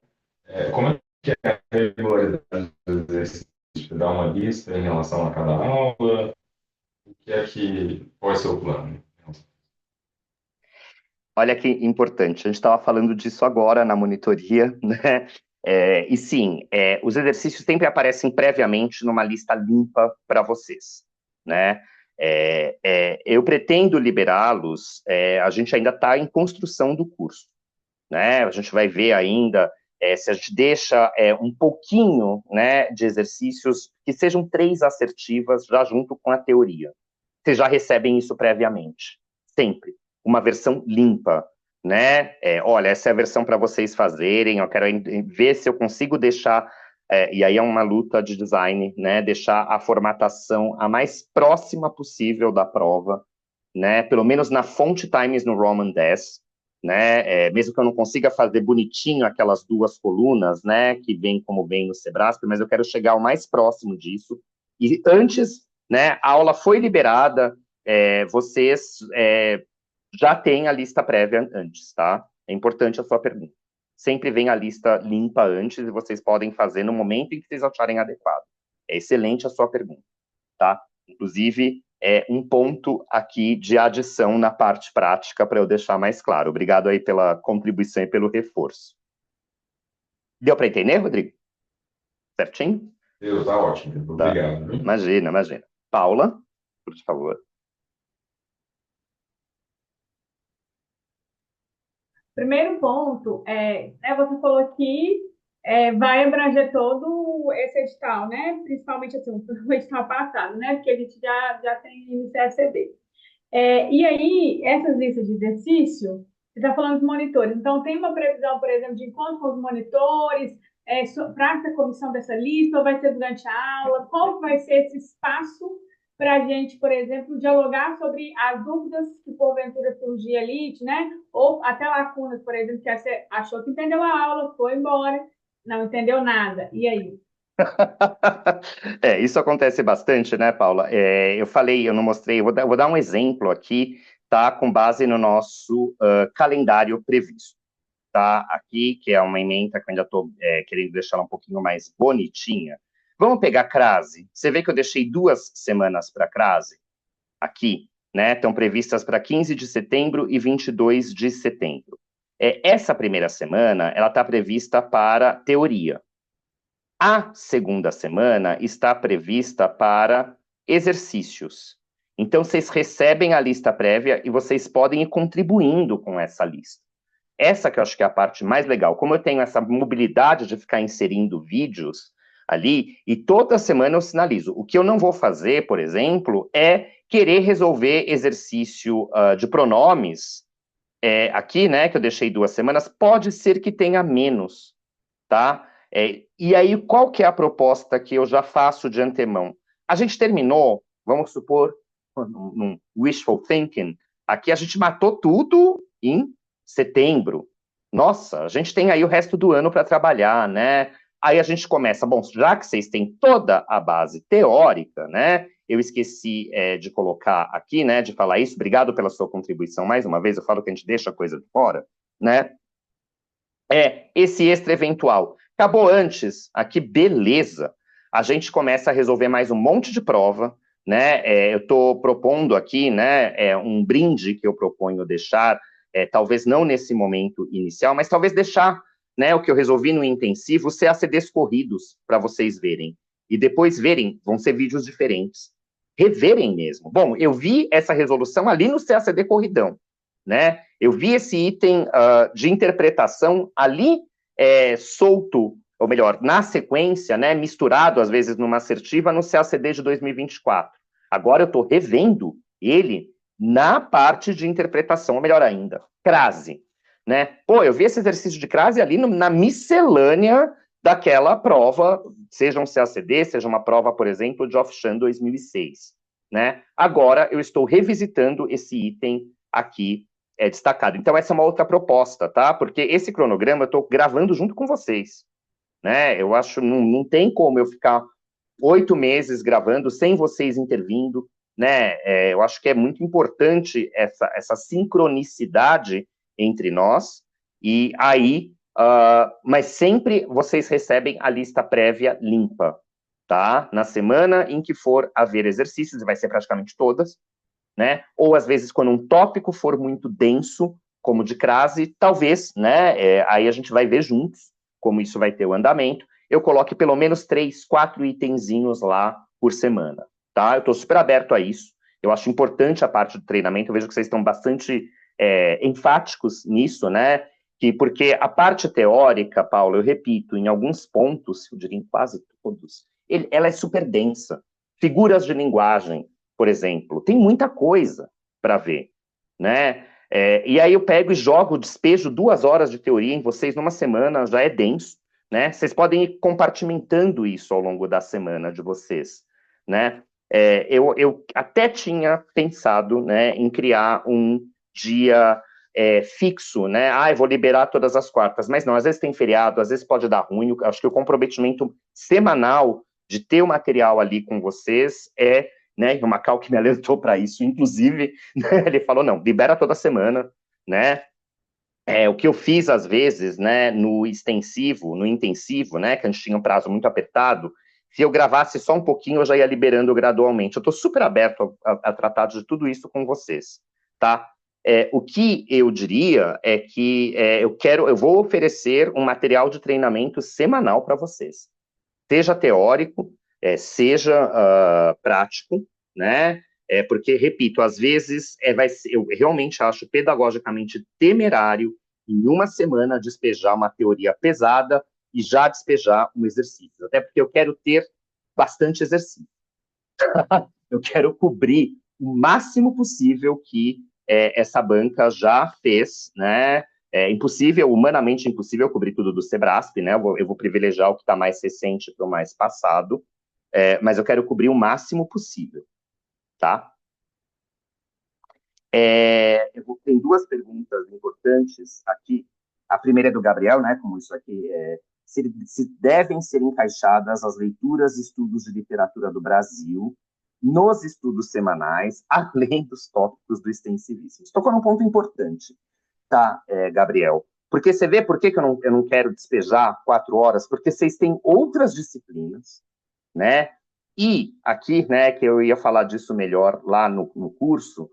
Como é que é a regularidade dos exercícios? Dá uma lista em relação a cada aula? O que é que qual é o seu plano? Olha que importante, a gente estava falando disso agora na monitoria, né? E sim, os exercícios sempre aparecem previamente numa lista limpa para vocês, né? Eu pretendo liberá-los, a gente ainda está em construção do curso, né? A gente vai ver ainda se a gente deixa um pouquinho, né, de exercícios que sejam 3 assertivas já junto com a teoria. Vocês já recebem isso previamente, sempre. Uma versão limpa, né? Olha, essa é a versão para vocês fazerem, eu quero ver se eu consigo deixar, e aí é uma luta de design, né? Deixar a formatação a mais próxima possível da prova, né? Pelo menos na fonte Times no Roman 10, né? Mesmo que eu não consiga fazer bonitinho aquelas 2 colunas, né? Que vem como vem no Sebrasp, mas eu quero chegar o mais próximo disso. E antes, né? A aula foi liberada, vocês já têm a lista prévia antes, tá? É importante a sua pergunta. Sempre vem a lista limpa antes e vocês podem fazer no momento em que vocês acharem adequado. É excelente a sua pergunta, tá? Inclusive, um ponto aqui de adição na parte prática para eu deixar mais claro. Obrigado aí pela contribuição e pelo reforço. Deu para entender, Rodrigo? Certinho? Deus, tá ótimo. Tá. Obrigado. Viu? Imagina, imagina. Paula, por favor. Primeiro ponto você falou que vai abranger todo esse edital, né? Principalmente assim, o edital passado, né? Porque a gente já tem INCSD. E aí, essas listas de exercício, você está falando dos monitores. Então, tem uma previsão, por exemplo, de encontro com os monitores, para essa comissão dessa lista, ou vai ser durante a aula? Qual vai ser esse espaço para a gente, por exemplo, dialogar sobre as dúvidas que porventura surgir ali, né? Ou até lacunas, por exemplo, que você achou que entendeu a aula, foi embora, não entendeu nada. E aí? Isso acontece bastante, né, Paula? Eu falei, eu não mostrei, vou dar um exemplo aqui, tá? Com base no nosso calendário previsto, tá? Aqui, que é uma ementa que eu ainda estou querendo deixar ela um pouquinho mais bonitinha. Vamos pegar crase. Você vê que eu deixei 2 semanas para crase aqui, né? Estão previstas para 15 de setembro e 22 de setembro. Essa primeira semana, ela está prevista para teoria, A segunda semana está prevista para exercícios. Então, vocês recebem a lista prévia e vocês podem ir contribuindo com essa lista. Essa que eu acho que é a parte mais legal. Como eu tenho essa mobilidade de ficar inserindo vídeos ali, e toda semana eu sinalizo. O que eu não vou fazer, por exemplo, é querer resolver exercício de pronomes. Aqui, né, que eu deixei 2 semanas, pode ser que tenha menos, tá? E aí, qual que é a proposta que eu já faço de antemão? A gente terminou, vamos supor, num wishful thinking, aqui a gente matou tudo em setembro. Nossa, a gente tem aí o resto do ano para trabalhar, né? Aí a gente começa, bom, já que vocês têm toda a base teórica, né? Eu esqueci de colocar aqui, né, de falar isso, obrigado pela sua contribuição mais uma vez, eu falo que a gente deixa a coisa de fora, né? Esse extra eventual. Acabou antes, aqui, beleza. A gente começa a resolver mais um monte de prova, né? Eu estou propondo aqui, né, um brinde que eu proponho deixar, talvez não nesse momento inicial, mas talvez deixar, né, o que eu resolvi no intensivo, os CACDs corridos, para vocês verem. E depois verem, vão ser vídeos diferentes. Reverem mesmo. Bom, eu vi essa resolução ali no CACD corridão, né? Eu vi esse item de interpretação ali solto, ou melhor, na sequência, né, misturado às vezes numa assertiva no CACD de 2024. Agora eu estou revendo ele na parte de interpretação, ou melhor ainda, crase, né? Pô, eu vi esse exercício de crase ali na miscelânea daquela prova, seja um CACD, seja uma prova, por exemplo, de Ofshan 2006, né? Agora eu estou revisitando esse item aqui destacado. Então, essa é uma outra proposta, tá? Porque esse cronograma eu estou gravando junto com vocês, né? Eu acho, não tem como eu ficar 8 meses gravando sem vocês intervindo, né? Eu acho que é muito importante essa sincronicidade entre nós, e aí, mas sempre vocês recebem a lista prévia limpa, tá? Na semana em que for haver exercícios, e vai ser praticamente todas, né? Ou às vezes quando um tópico for muito denso, como de crase, talvez, né? Aí a gente vai ver juntos como isso vai ter o andamento. Eu coloque pelo menos 3, 4 itenzinhos lá por semana, tá? Eu estou super aberto a isso. Eu acho importante a parte do treinamento. Eu vejo que vocês estão bastante enfáticos nisso, né? Porque a parte teórica, Paulo, eu repito, em alguns pontos, eu diria em quase todos, ela é super densa. Figuras de linguagem, por exemplo, tem muita coisa para ver, né? E aí eu pego e jogo, despejo 2 horas de teoria em vocês numa semana, já é denso, né? Vocês podem ir compartimentando isso ao longo da semana de vocês, né? Eu até tinha pensado, né, em criar um dia fixo, né? Eu vou liberar todas as quartas, mas não, às vezes tem feriado, às vezes pode dar ruim. Acho que o comprometimento semanal de ter o material ali com vocês né, o Macau que me alertou para isso, inclusive, né, ele falou, não, libera toda semana, né, o que eu fiz às vezes, né, no intensivo, né, que a gente tinha um prazo muito apertado, se eu gravasse só um pouquinho, eu já ia liberando gradualmente. Eu estou super aberto a tratar de tudo isso com vocês, tá? O que eu diria é que eu vou oferecer um material de treinamento semanal para vocês, seja teórico, seja prático, né? Porque, repito, às vezes eu realmente acho pedagogicamente temerário em uma semana despejar uma teoria pesada e já despejar um exercício. Até porque eu quero ter bastante exercício. Eu quero cobrir o máximo possível que essa banca já fez, né? É impossível, humanamente impossível cobrir tudo do Sebrasp, né? Eu vou privilegiar o que está mais recente para o mais passado, mas eu quero cobrir o máximo possível, tá? Tem 2 perguntas importantes aqui. A primeira é do Gabriel, né? Como isso aqui se devem ser encaixadas as leituras e estudos de literatura do Brasil nos estudos semanais, além dos tópicos do extensivíssimo. Tocou num ponto importante, tá, Gabriel? Porque você vê por que eu não quero despejar 4 horas? Porque vocês têm outras disciplinas, né? E aqui, né, que eu ia falar disso melhor lá no curso,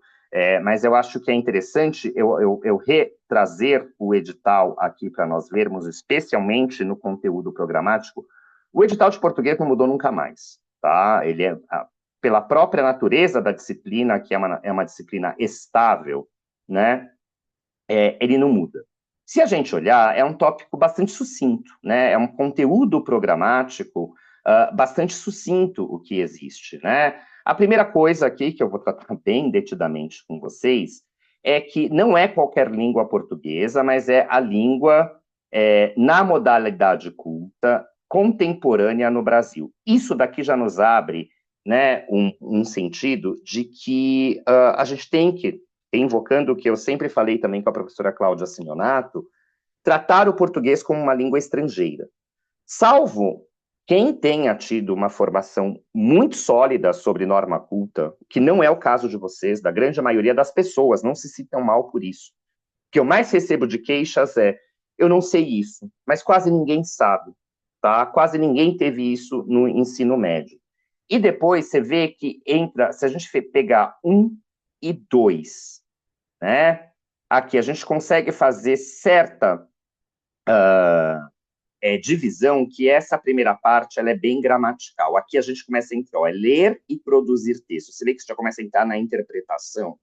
mas eu acho que é interessante eu retrazer o edital aqui para nós vermos, especialmente no conteúdo programático, O edital de português não mudou nunca mais, tá? Ele é, pela própria natureza da disciplina, que é uma disciplina estável, né? Ele não muda. Se a gente olhar, é um tópico bastante sucinto, né? É um conteúdo programático bastante sucinto o que existe, né? A primeira coisa aqui, que eu vou tratar bem detidamente com vocês, é que não é qualquer língua portuguesa, mas é a língua na modalidade culta contemporânea no Brasil. Isso daqui já nos abre, né, um sentido de que a gente tem que, invocando o que eu sempre falei também com a professora Cláudia Signonato, tratar o português como uma língua estrangeira. Salvo quem tenha tido uma formação muito sólida sobre norma culta, que não é o caso de vocês, da grande maioria das pessoas, não se sintam mal por isso. O que eu mais recebo de queixas é, eu não sei isso, mas quase ninguém sabe, tá? Quase ninguém teve isso no ensino médio. E depois você vê que entra, se a gente pegar 1 e 2, né? Aqui a gente consegue fazer certa divisão, que essa primeira parte ela é bem gramatical. Aqui a gente começa a entrar, ler e produzir texto. Você vê que você já começa a entrar na interpretação.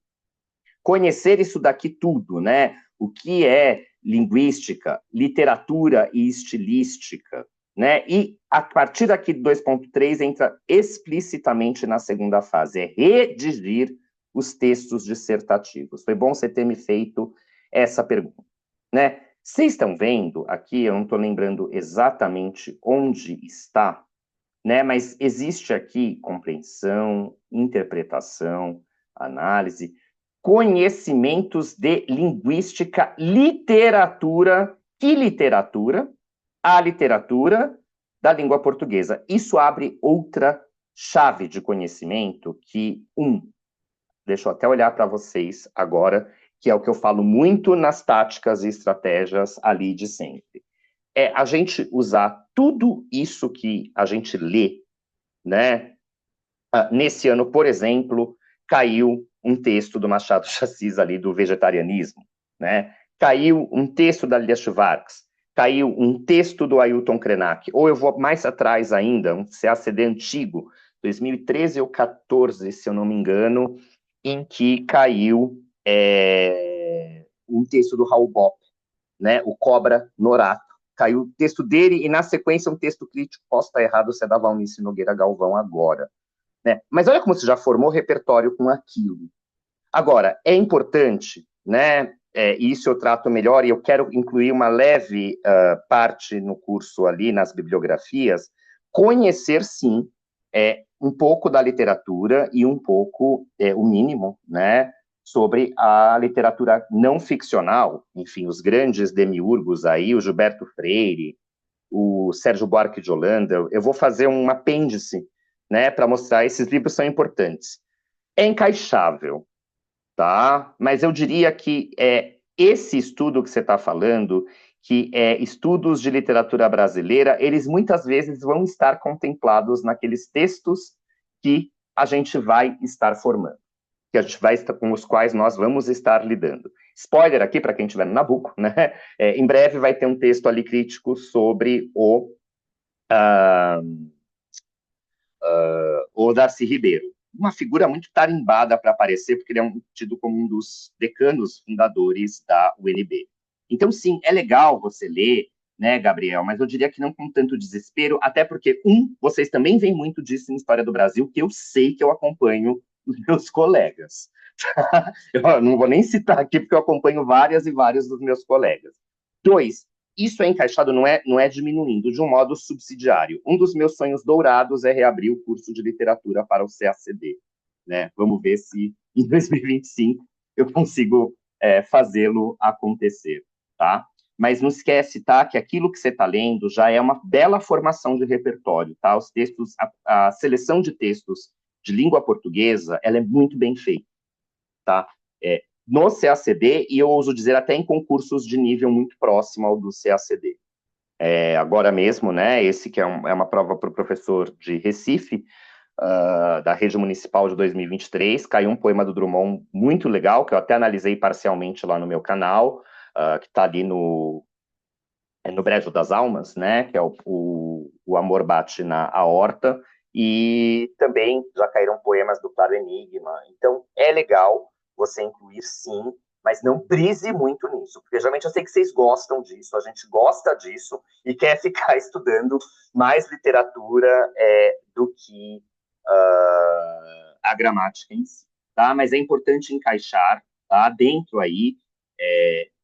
Conhecer isso daqui tudo, né? O que é linguística, literatura e estilística, né? E a partir daqui do 2.3 entra explicitamente na segunda fase, é redigir os textos dissertativos. Foi bom você ter me feito essa pergunta, né? Vocês estão vendo aqui, eu não estou lembrando exatamente onde está, né? Mas existe aqui compreensão, interpretação, análise, conhecimentos de linguística, literatura. Que literatura? A literatura da língua portuguesa. Isso abre outra chave de conhecimento que, deixa eu até olhar para vocês agora, que é o que eu falo muito nas táticas e estratégias ali de sempre. É a gente usar tudo isso que a gente lê, né? Nesse ano, por exemplo, caiu um texto do Machado de Assis ali do vegetarianismo, né? Caiu um texto da Lilia Schwartz, caiu um texto do Ailton Krenak, ou eu vou mais atrás ainda, um CACD antigo, 2013 ou 14, se eu não me engano, em que caiu um texto do Raul Bopp, né? O Cobra Norato. Caiu o texto dele e, na sequência, um texto crítico, posso estar errado, se é da Valnice Nogueira Galvão agora. Né? Mas olha como você já formou repertório com aquilo. Agora, é importante, né? Isso eu trato melhor e eu quero incluir uma leve parte no curso ali, nas bibliografias, conhecer, sim, um pouco da literatura e um pouco, o mínimo, né? Sobre a literatura não ficcional, enfim, os grandes demiurgos aí, o Gilberto Freire, o Sérgio Buarque de Holanda. Eu vou fazer um apêndice, né, para mostrar esses livros são importantes. É encaixável, tá? Mas eu diria que esse estudo que você está falando, que é estudos de literatura brasileira, eles muitas vezes vão estar contemplados naqueles textos que a gente vai estar formando, que a gente vai estar, com os quais nós vamos estar lidando. Spoiler aqui para quem estiver no Nabucco, né? Em breve vai ter um texto ali crítico sobre o Darcy Ribeiro. Uma figura muito tarimbada para aparecer, porque ele é tido como um dos decanos fundadores da UNB. Então, sim, é legal você ler, né, Gabriel, mas eu diria que não com tanto desespero, até porque, vocês também veem muito disso em História do Brasil, que eu sei que eu acompanho os meus colegas. Eu não vou nem citar aqui, porque eu acompanho várias e vários dos meus colegas. 2, isso é encaixado, não é diminuindo, de um modo subsidiário. Um dos meus sonhos dourados é reabrir o curso de literatura para o CACD. Né? Vamos ver se em 2025 eu consigo fazê-lo acontecer. Tá? Mas não esquece, tá, que aquilo que você está lendo já é uma bela formação de repertório. Tá? Os textos, a seleção de textos de língua portuguesa, ela é muito bem feita. Tá? No CACD, e eu ouso dizer até em concursos de nível muito próximo ao do CACD. Agora mesmo, né, esse que é uma prova para o professor de Recife, da Rede Municipal de 2023, caiu um poema do Drummond muito legal, que eu até analisei parcialmente lá no meu canal, que está ali no Brejo das Almas, né, que é o Amor Bate na Aorta, e também já caíram poemas do Claro Enigma. Então, é legal você incluir, sim, mas não brise muito nisso, porque geralmente eu sei que vocês gostam disso, a gente gosta disso e quer ficar estudando mais literatura do que a gramática em si, tá? Mas é importante encaixar, tá? Dentro aí,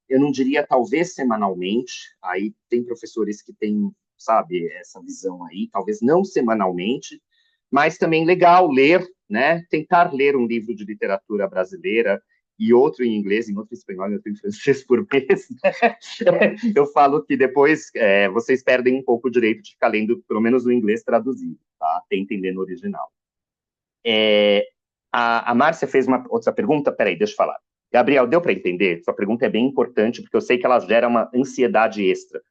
eu não diria talvez semanalmente, aí tem professores que têm, sabe, essa visão aí, talvez não semanalmente, mas também legal ler, né? Tentar ler um livro de literatura brasileira e outro em inglês, em outro em espanhol, e outro em francês por mês. Né? Eu falo que depois vocês perdem um pouco o direito de ficar lendo, pelo menos o inglês traduzido, tá? Tem ler no original. A Márcia fez uma outra pergunta, peraí, deixa eu falar. Gabriel, deu para entender? Sua pergunta é bem importante, porque eu sei que ela gera uma ansiedade extra.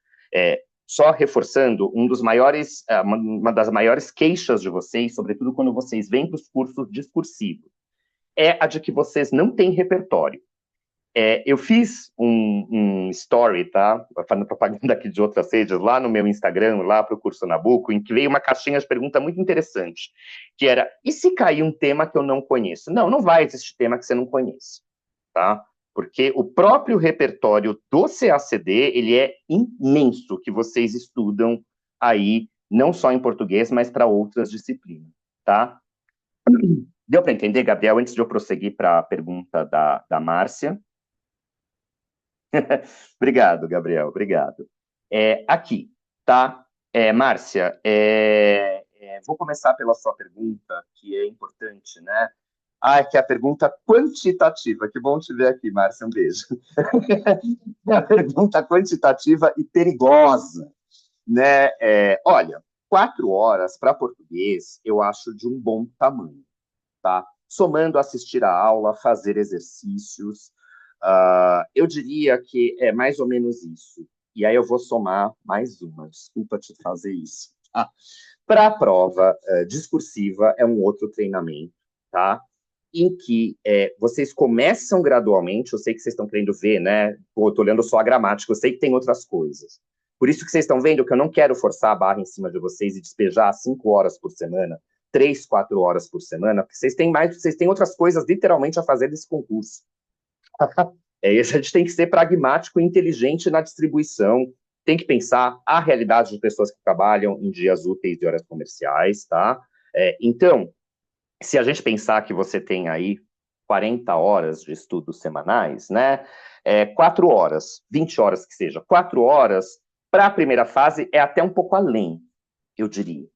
Só reforçando, uma das maiores queixas de vocês, sobretudo quando vocês vêm para os cursos discursivos, é a de que vocês não têm repertório. Eu fiz um story, tá? Fazendo propaganda aqui de outras redes, lá no meu Instagram, lá para o curso Nabucco, em que veio uma caixinha de pergunta muito interessante, que era, e se cair um tema que eu não conheço? Não, não vai existir tema que você não conheça, tá? Porque o próprio repertório do CACD, ele é imenso, que vocês estudam aí, não só em português, mas para outras disciplinas, tá? Deu para entender, Gabriel, antes de eu prosseguir para a pergunta da Márcia? Obrigado, Gabriel, obrigado. Aqui, tá? Márcia, vou começar pela sua pergunta, que é importante, né? Que é a pergunta quantitativa. Que bom te ver aqui, Márcia, um beijo. É a pergunta quantitativa e perigosa, né? Olha, 4 horas para português eu acho de um bom tamanho, tá? Somando assistir a aula, fazer exercícios, eu diria que é mais ou menos isso. E aí eu vou somar mais uma, desculpa te fazer isso. Para a prova discursiva, é um outro treinamento, tá? Em que vocês começam gradualmente, eu sei que vocês estão querendo ver, né? Eu estou olhando só a gramática, eu sei que tem outras coisas. Por isso que vocês estão vendo que eu não quero forçar a barra em cima de vocês e despejar 5 horas por semana, 3, 4 horas por semana, porque vocês têm outras coisas literalmente a fazer desse concurso. A gente tem que ser pragmático e inteligente na distribuição, tem que pensar a realidade de pessoas que trabalham em dias úteis e horas comerciais, tá? Então, se a gente pensar que você tem aí 40 horas de estudos semanais, né? 4 horas, 20 horas que seja, 4 horas, para a primeira fase é até um pouco além, eu diria,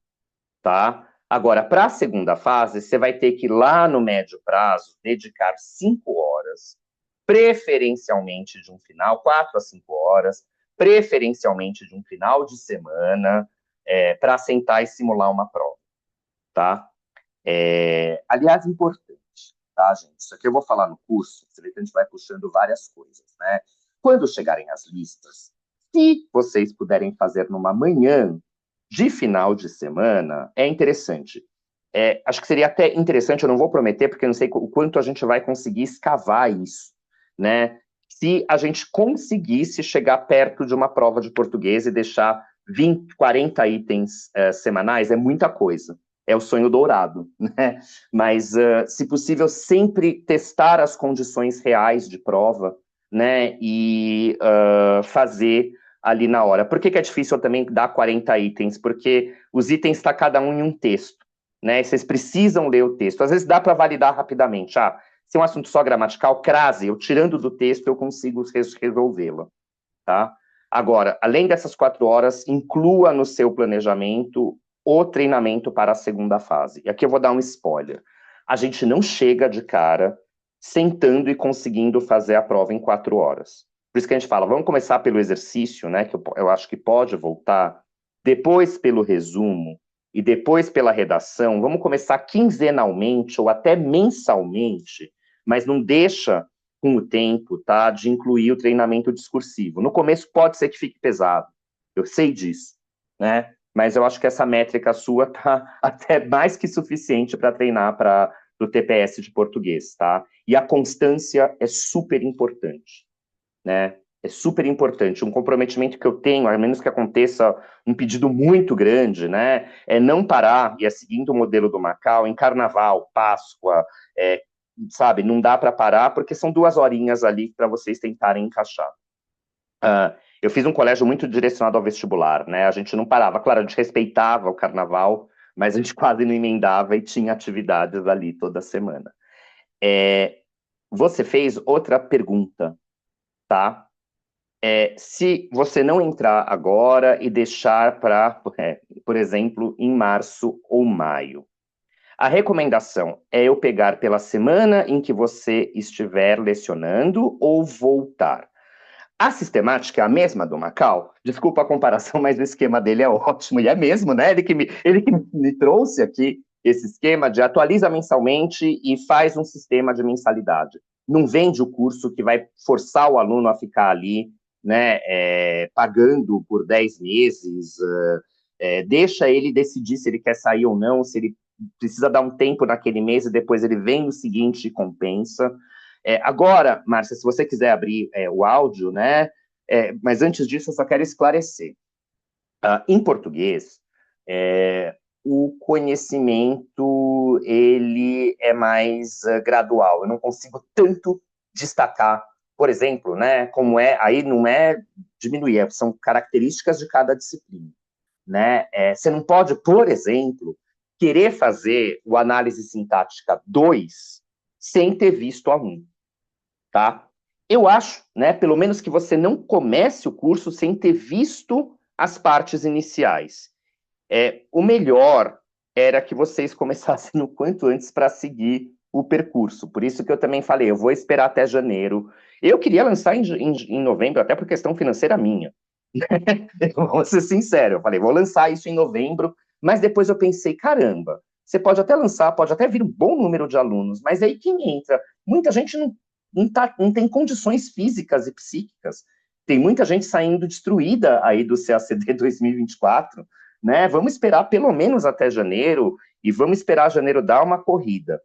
tá? Agora, para a segunda fase, você vai ter que, lá no médio prazo, dedicar 5 horas, preferencialmente de um final, 4 a 5 horas, preferencialmente de um final de semana, para sentar e simular uma prova, tá? Aliás, importante, tá, gente? Isso aqui eu vou falar no curso, você vê que a gente vai puxando várias coisas, né? Quando chegarem as listas, se vocês puderem fazer numa manhã de final de semana, é interessante. Acho que seria até interessante, eu não vou prometer, porque eu não sei o quanto a gente vai conseguir escavar isso, né? Se a gente conseguisse chegar perto de uma prova de português e deixar 20, 40 itens semanais, é muita coisa. É o sonho dourado, né? Mas, se possível, sempre testar as condições reais de prova, né? E fazer ali na hora. Por que é difícil eu também dar 40 itens? Porque os itens está cada um em um texto, né? E vocês precisam ler o texto. Às vezes dá para validar rapidamente. Se é um assunto só gramatical, crase, eu tirando do texto eu consigo resolvê-lo, tá? Agora, além dessas 4 horas, inclua no seu planejamento o treinamento para a segunda fase. E aqui eu vou dar um spoiler. A gente não chega de cara sentando e conseguindo fazer a prova em 4 horas. Por isso que a gente fala, vamos começar pelo exercício, né, que eu acho que pode voltar, depois pelo resumo e depois pela redação. Vamos começar quinzenalmente ou até mensalmente, mas não deixa com o tempo, tá, de incluir o treinamento discursivo. No começo pode ser que fique pesado, eu sei disso, né? Mas eu acho que essa métrica sua tá até mais que suficiente para treinar para o TPS de português, tá? E a constância é super importante, né? É super importante. Um comprometimento que eu tenho, a menos que aconteça um pedido muito grande, né? É não parar, e é seguindo o modelo do Macau, em Carnaval, Páscoa, sabe? Não dá para parar, porque são 2 horinhas ali para vocês tentarem encaixar. Eu fiz um colégio muito direcionado ao vestibular, né? A gente não parava. Claro, a gente respeitava o carnaval, mas a gente quase não emendava e tinha atividades ali toda semana. Você fez outra pergunta, tá? Se você não entrar agora e deixar para, por exemplo, em março ou maio. A recomendação é eu pegar pela semana em que você estiver lecionando ou voltar. A sistemática é a mesma do Macau. Desculpa a comparação, mas o esquema dele é ótimo. E é mesmo, né? Ele que me trouxe aqui esse esquema de atualiza mensalmente e faz um sistema de mensalidade. Não vende o curso que vai forçar o aluno a ficar ali, né, pagando por 10 meses, deixa ele decidir se ele quer sair ou não, se ele precisa dar um tempo naquele mês e depois ele vem no seguinte e compensa. Agora, Márcia, se você quiser abrir o áudio, né? Mas antes disso, eu só quero esclarecer. Em português, o conhecimento ele é mais gradual. Eu não consigo tanto destacar, por exemplo, né? Como aí não é diminuir, são características de cada disciplina, né? Você não pode, por exemplo, querer fazer o análise sintática 2 sem ter visto a 1. Tá? Eu acho, né, pelo menos que você não comece o curso sem ter visto as partes iniciais. O melhor era que vocês começassem o quanto antes para seguir o percurso. Por isso que eu também falei, eu vou esperar até janeiro. Eu queria lançar em novembro, até por questão financeira minha. Vou ser sincero, eu falei, vou lançar isso em novembro, mas depois eu pensei, caramba, você pode até lançar, pode até vir um bom número de alunos, mas aí quem entra? Muita gente não tem condições físicas e psíquicas. Tem muita gente saindo destruída aí do CACD 2024, né? Vamos esperar pelo menos até janeiro e vamos esperar janeiro dar uma corrida.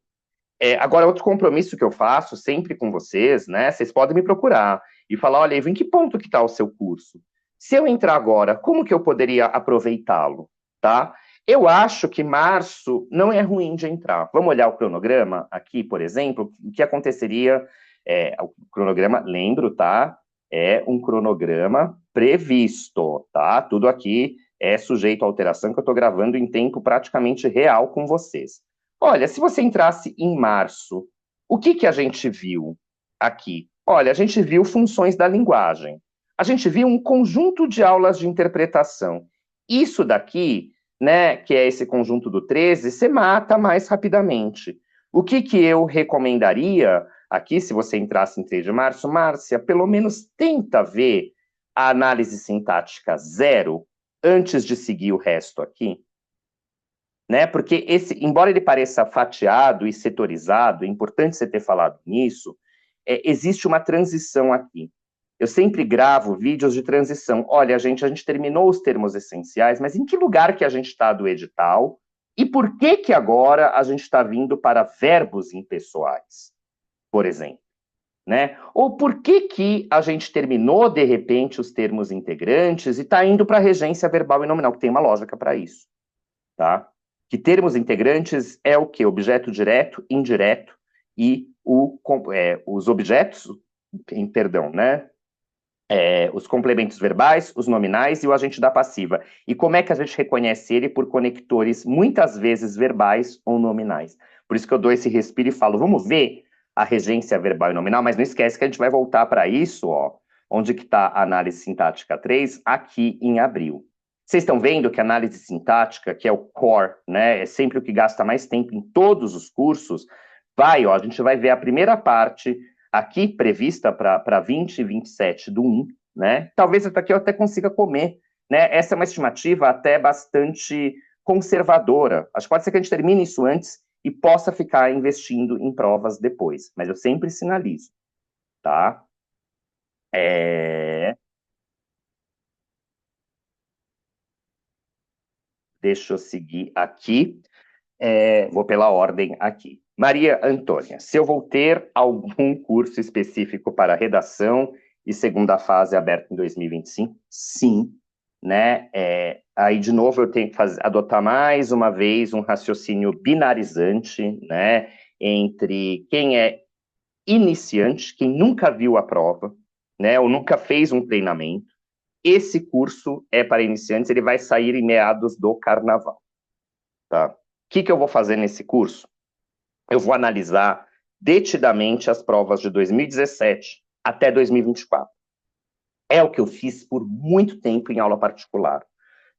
Agora, outro compromisso que eu faço sempre com vocês, né? Vocês podem me procurar e falar, olha, em que ponto que está o seu curso? Se eu entrar agora, como que eu poderia aproveitá-lo, tá? Eu acho que março não é ruim de entrar. Vamos olhar o cronograma aqui, por exemplo, o que aconteceria, o cronograma, lembro, tá? É um cronograma previsto, tá? Tudo aqui é sujeito à alteração que eu estou gravando em tempo praticamente real com vocês. Olha, se você entrasse em março, o que a gente viu aqui? Olha, a gente viu funções da linguagem. A gente viu um conjunto de aulas de interpretação. Isso daqui, né, que é esse conjunto do 13, você mata mais rapidamente. O que eu recomendaria aqui, se você entrasse em 3 de março, Márcia, pelo menos tenta ver a análise sintática 0 antes de seguir o resto aqui. Né? Porque embora ele pareça fatiado e setorizado, é importante você ter falado nisso, existe uma transição aqui. Eu sempre gravo vídeos de transição. Olha, a gente terminou os termos essenciais, mas em que lugar que a gente está do edital? E por que agora a gente está vindo para verbos impessoais, por exemplo? Né? Ou por que a gente terminou, de repente, os termos integrantes e está indo para a regência verbal e nominal, que tem uma lógica para isso, tá? Que termos integrantes é o quê? Objeto direto, indireto e os objetos, perdão, né? Os complementos verbais, os nominais e o agente da passiva. E como é que a gente reconhece ele? Por conectores, muitas vezes verbais ou nominais. Por isso que eu dou esse respiro e falo, vamos ver a regência verbal e nominal, mas não esquece que a gente vai voltar para isso, ó, onde que está a análise sintática 3, aqui em abril. Vocês estão vendo que a análise sintática, que é o core, né, é sempre o que gasta mais tempo em todos os cursos, a gente vai ver a primeira parte aqui prevista para 20 e 27 do 1, né? Talvez aqui eu até consiga comer, né? Essa é uma estimativa até bastante conservadora. Acho que pode ser que a gente termine isso antes e possa ficar investindo em provas depois, mas eu sempre sinalizo, tá? Deixa eu seguir aqui. Vou pela ordem aqui. Maria Antônia, se eu vou ter algum curso específico para redação e segunda fase aberta em 2025? Sim, né? Aí, de novo, eu tenho que adotar mais uma vez um raciocínio binarizante, né? Entre quem é iniciante, quem nunca viu a prova, né? Ou nunca fez um treinamento. Esse curso é para iniciantes, ele vai sair em meados do carnaval, tá? O que eu vou fazer nesse curso? Eu vou analisar detidamente as provas de 2017 até 2024. É o que eu fiz por muito tempo em aula particular,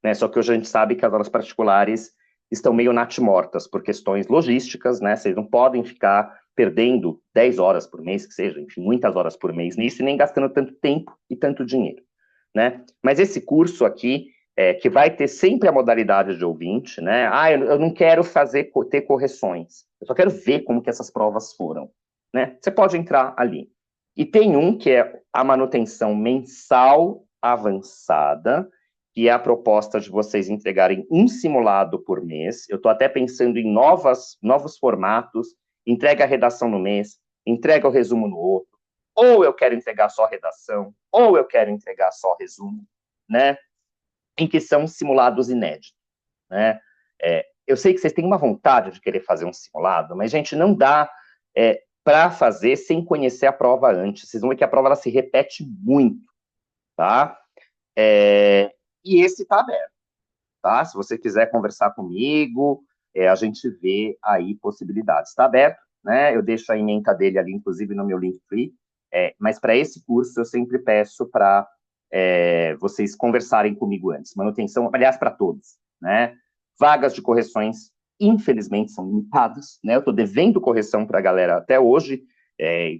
né? Só que hoje a gente sabe que as aulas particulares estão meio natimortas por questões logísticas, né? Vocês não podem ficar perdendo 10 horas por mês, que seja, enfim, muitas horas por mês nisso, e nem gastando tanto tempo e tanto dinheiro, né? Mas esse curso aqui, que vai ter sempre a modalidade de ouvinte, né? Eu não quero ter correções, eu só quero ver como que essas provas foram, né? Você pode entrar ali. E tem um que é a manutenção mensal avançada, que é a proposta de vocês entregarem um simulado por mês. Eu estou até pensando em novos formatos, entrega a redação no mês, entrega o resumo no outro, ou eu quero entregar só redação, ou eu quero entregar só resumo, né? Em que são simulados inéditos, né? Eu sei que vocês têm uma vontade de querer fazer um simulado, mas, gente, não dá para fazer sem conhecer a prova antes. Vocês vão ver que a prova ela se repete muito, tá? E esse está aberto, tá? Se você quiser conversar comigo, a gente vê aí possibilidades. Está aberto, né? Eu deixo a ementa dele ali, inclusive, no meu Linktree. Mas para esse curso, eu sempre peço para vocês conversarem comigo antes. Manutenção, aliás, para todos, né? Vagas de correções, infelizmente, são limitadas, né? Eu estou devendo correção para a galera até hoje.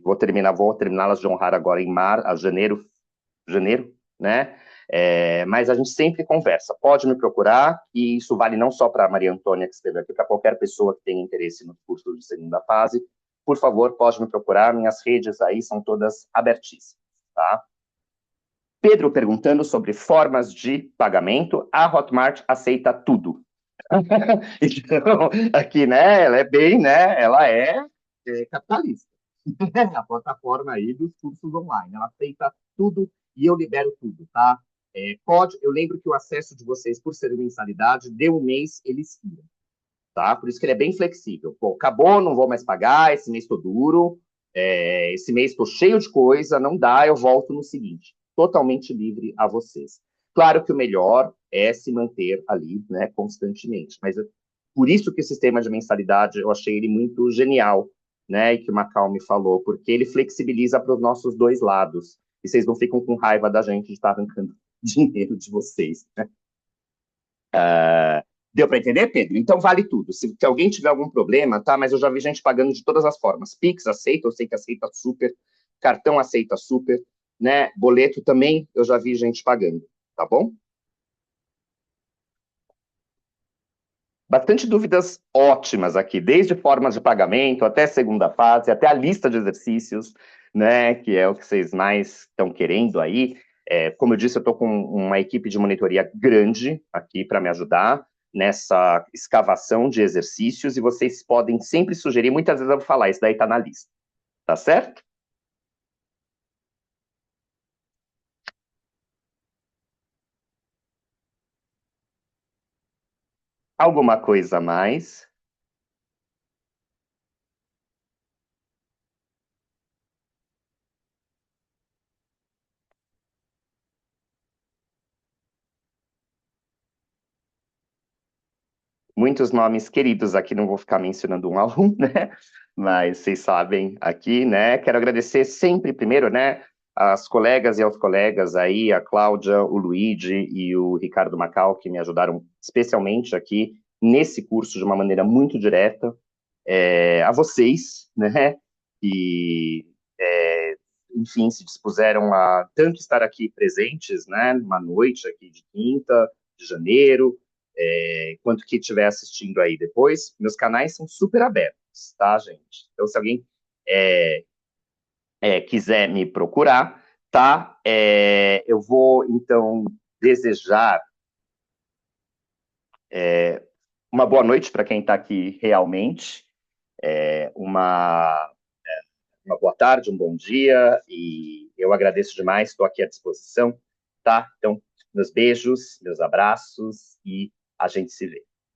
Vou terminá-las de honrar agora em janeiro, né? Mas a gente sempre conversa. Pode me procurar, e isso vale não só para a Maria Antônia, que esteve aqui, para qualquer pessoa que tenha interesse no curso de segunda fase. Por favor, pode me procurar. Minhas redes aí são todas abertíssimas, tá? Pedro perguntando sobre formas de pagamento. A Hotmart aceita tudo. Então, aqui, né, ela é bem, né, ela é capitalista. A plataforma aí dos cursos online. Ela aceita tudo e eu libero tudo, tá? Eu lembro que o acesso de vocês, por ser mensalidade, deu um mês, ele expira, tá? Por isso que ele é bem flexível. Pô, acabou, não vou mais pagar, esse mês tô duro, esse mês tô cheio de coisa, não dá, eu volto no seguinte. Totalmente livre a vocês. Claro que o melhor é se manter ali, né, constantemente, mas por isso que o sistema de mensalidade, eu achei ele muito genial, né, e que o Macau me falou, porque ele flexibiliza para os nossos dois lados, e vocês não ficam com raiva da gente de estar arrancando dinheiro de vocês, né? Deu para entender, Pedro? Então vale tudo. Se alguém tiver algum problema, tá? Mas eu já vi gente pagando de todas as formas. Pix aceita, eu sei que aceita super. Cartão aceita super, né? Boleto também, eu já vi gente pagando, tá bom? Bastante dúvidas ótimas aqui, desde formas de pagamento até segunda fase, até a lista de exercícios, né? Que é o que vocês mais estão querendo aí. Como eu disse, eu estou com uma equipe de monitoria grande aqui para me ajudar nessa escavação de exercícios, e vocês podem sempre sugerir, muitas vezes eu vou falar, isso daí está na lista, tá certo? Alguma coisa a mais? Muitos nomes queridos aqui, não vou ficar mencionando um a um, né? Mas vocês sabem aqui, né? Quero agradecer sempre, primeiro, né, as colegas e aos colegas aí, a Cláudia, o Luigi e o Ricardo Macau, que me ajudaram especialmente aqui nesse curso de uma maneira muito direta. A vocês, né, que, enfim, se dispuseram a tanto estar aqui presentes, né, numa noite aqui de quinta, de janeiro, quanto que estiver assistindo aí depois. Meus canais são super abertos, tá, gente? Então, se alguém quiser me procurar, tá? Eu vou, então, desejar uma boa noite para quem está aqui realmente, uma boa tarde, um bom dia, e eu agradeço demais, estou aqui à disposição, tá? Então, meus beijos, meus abraços e a gente se vê.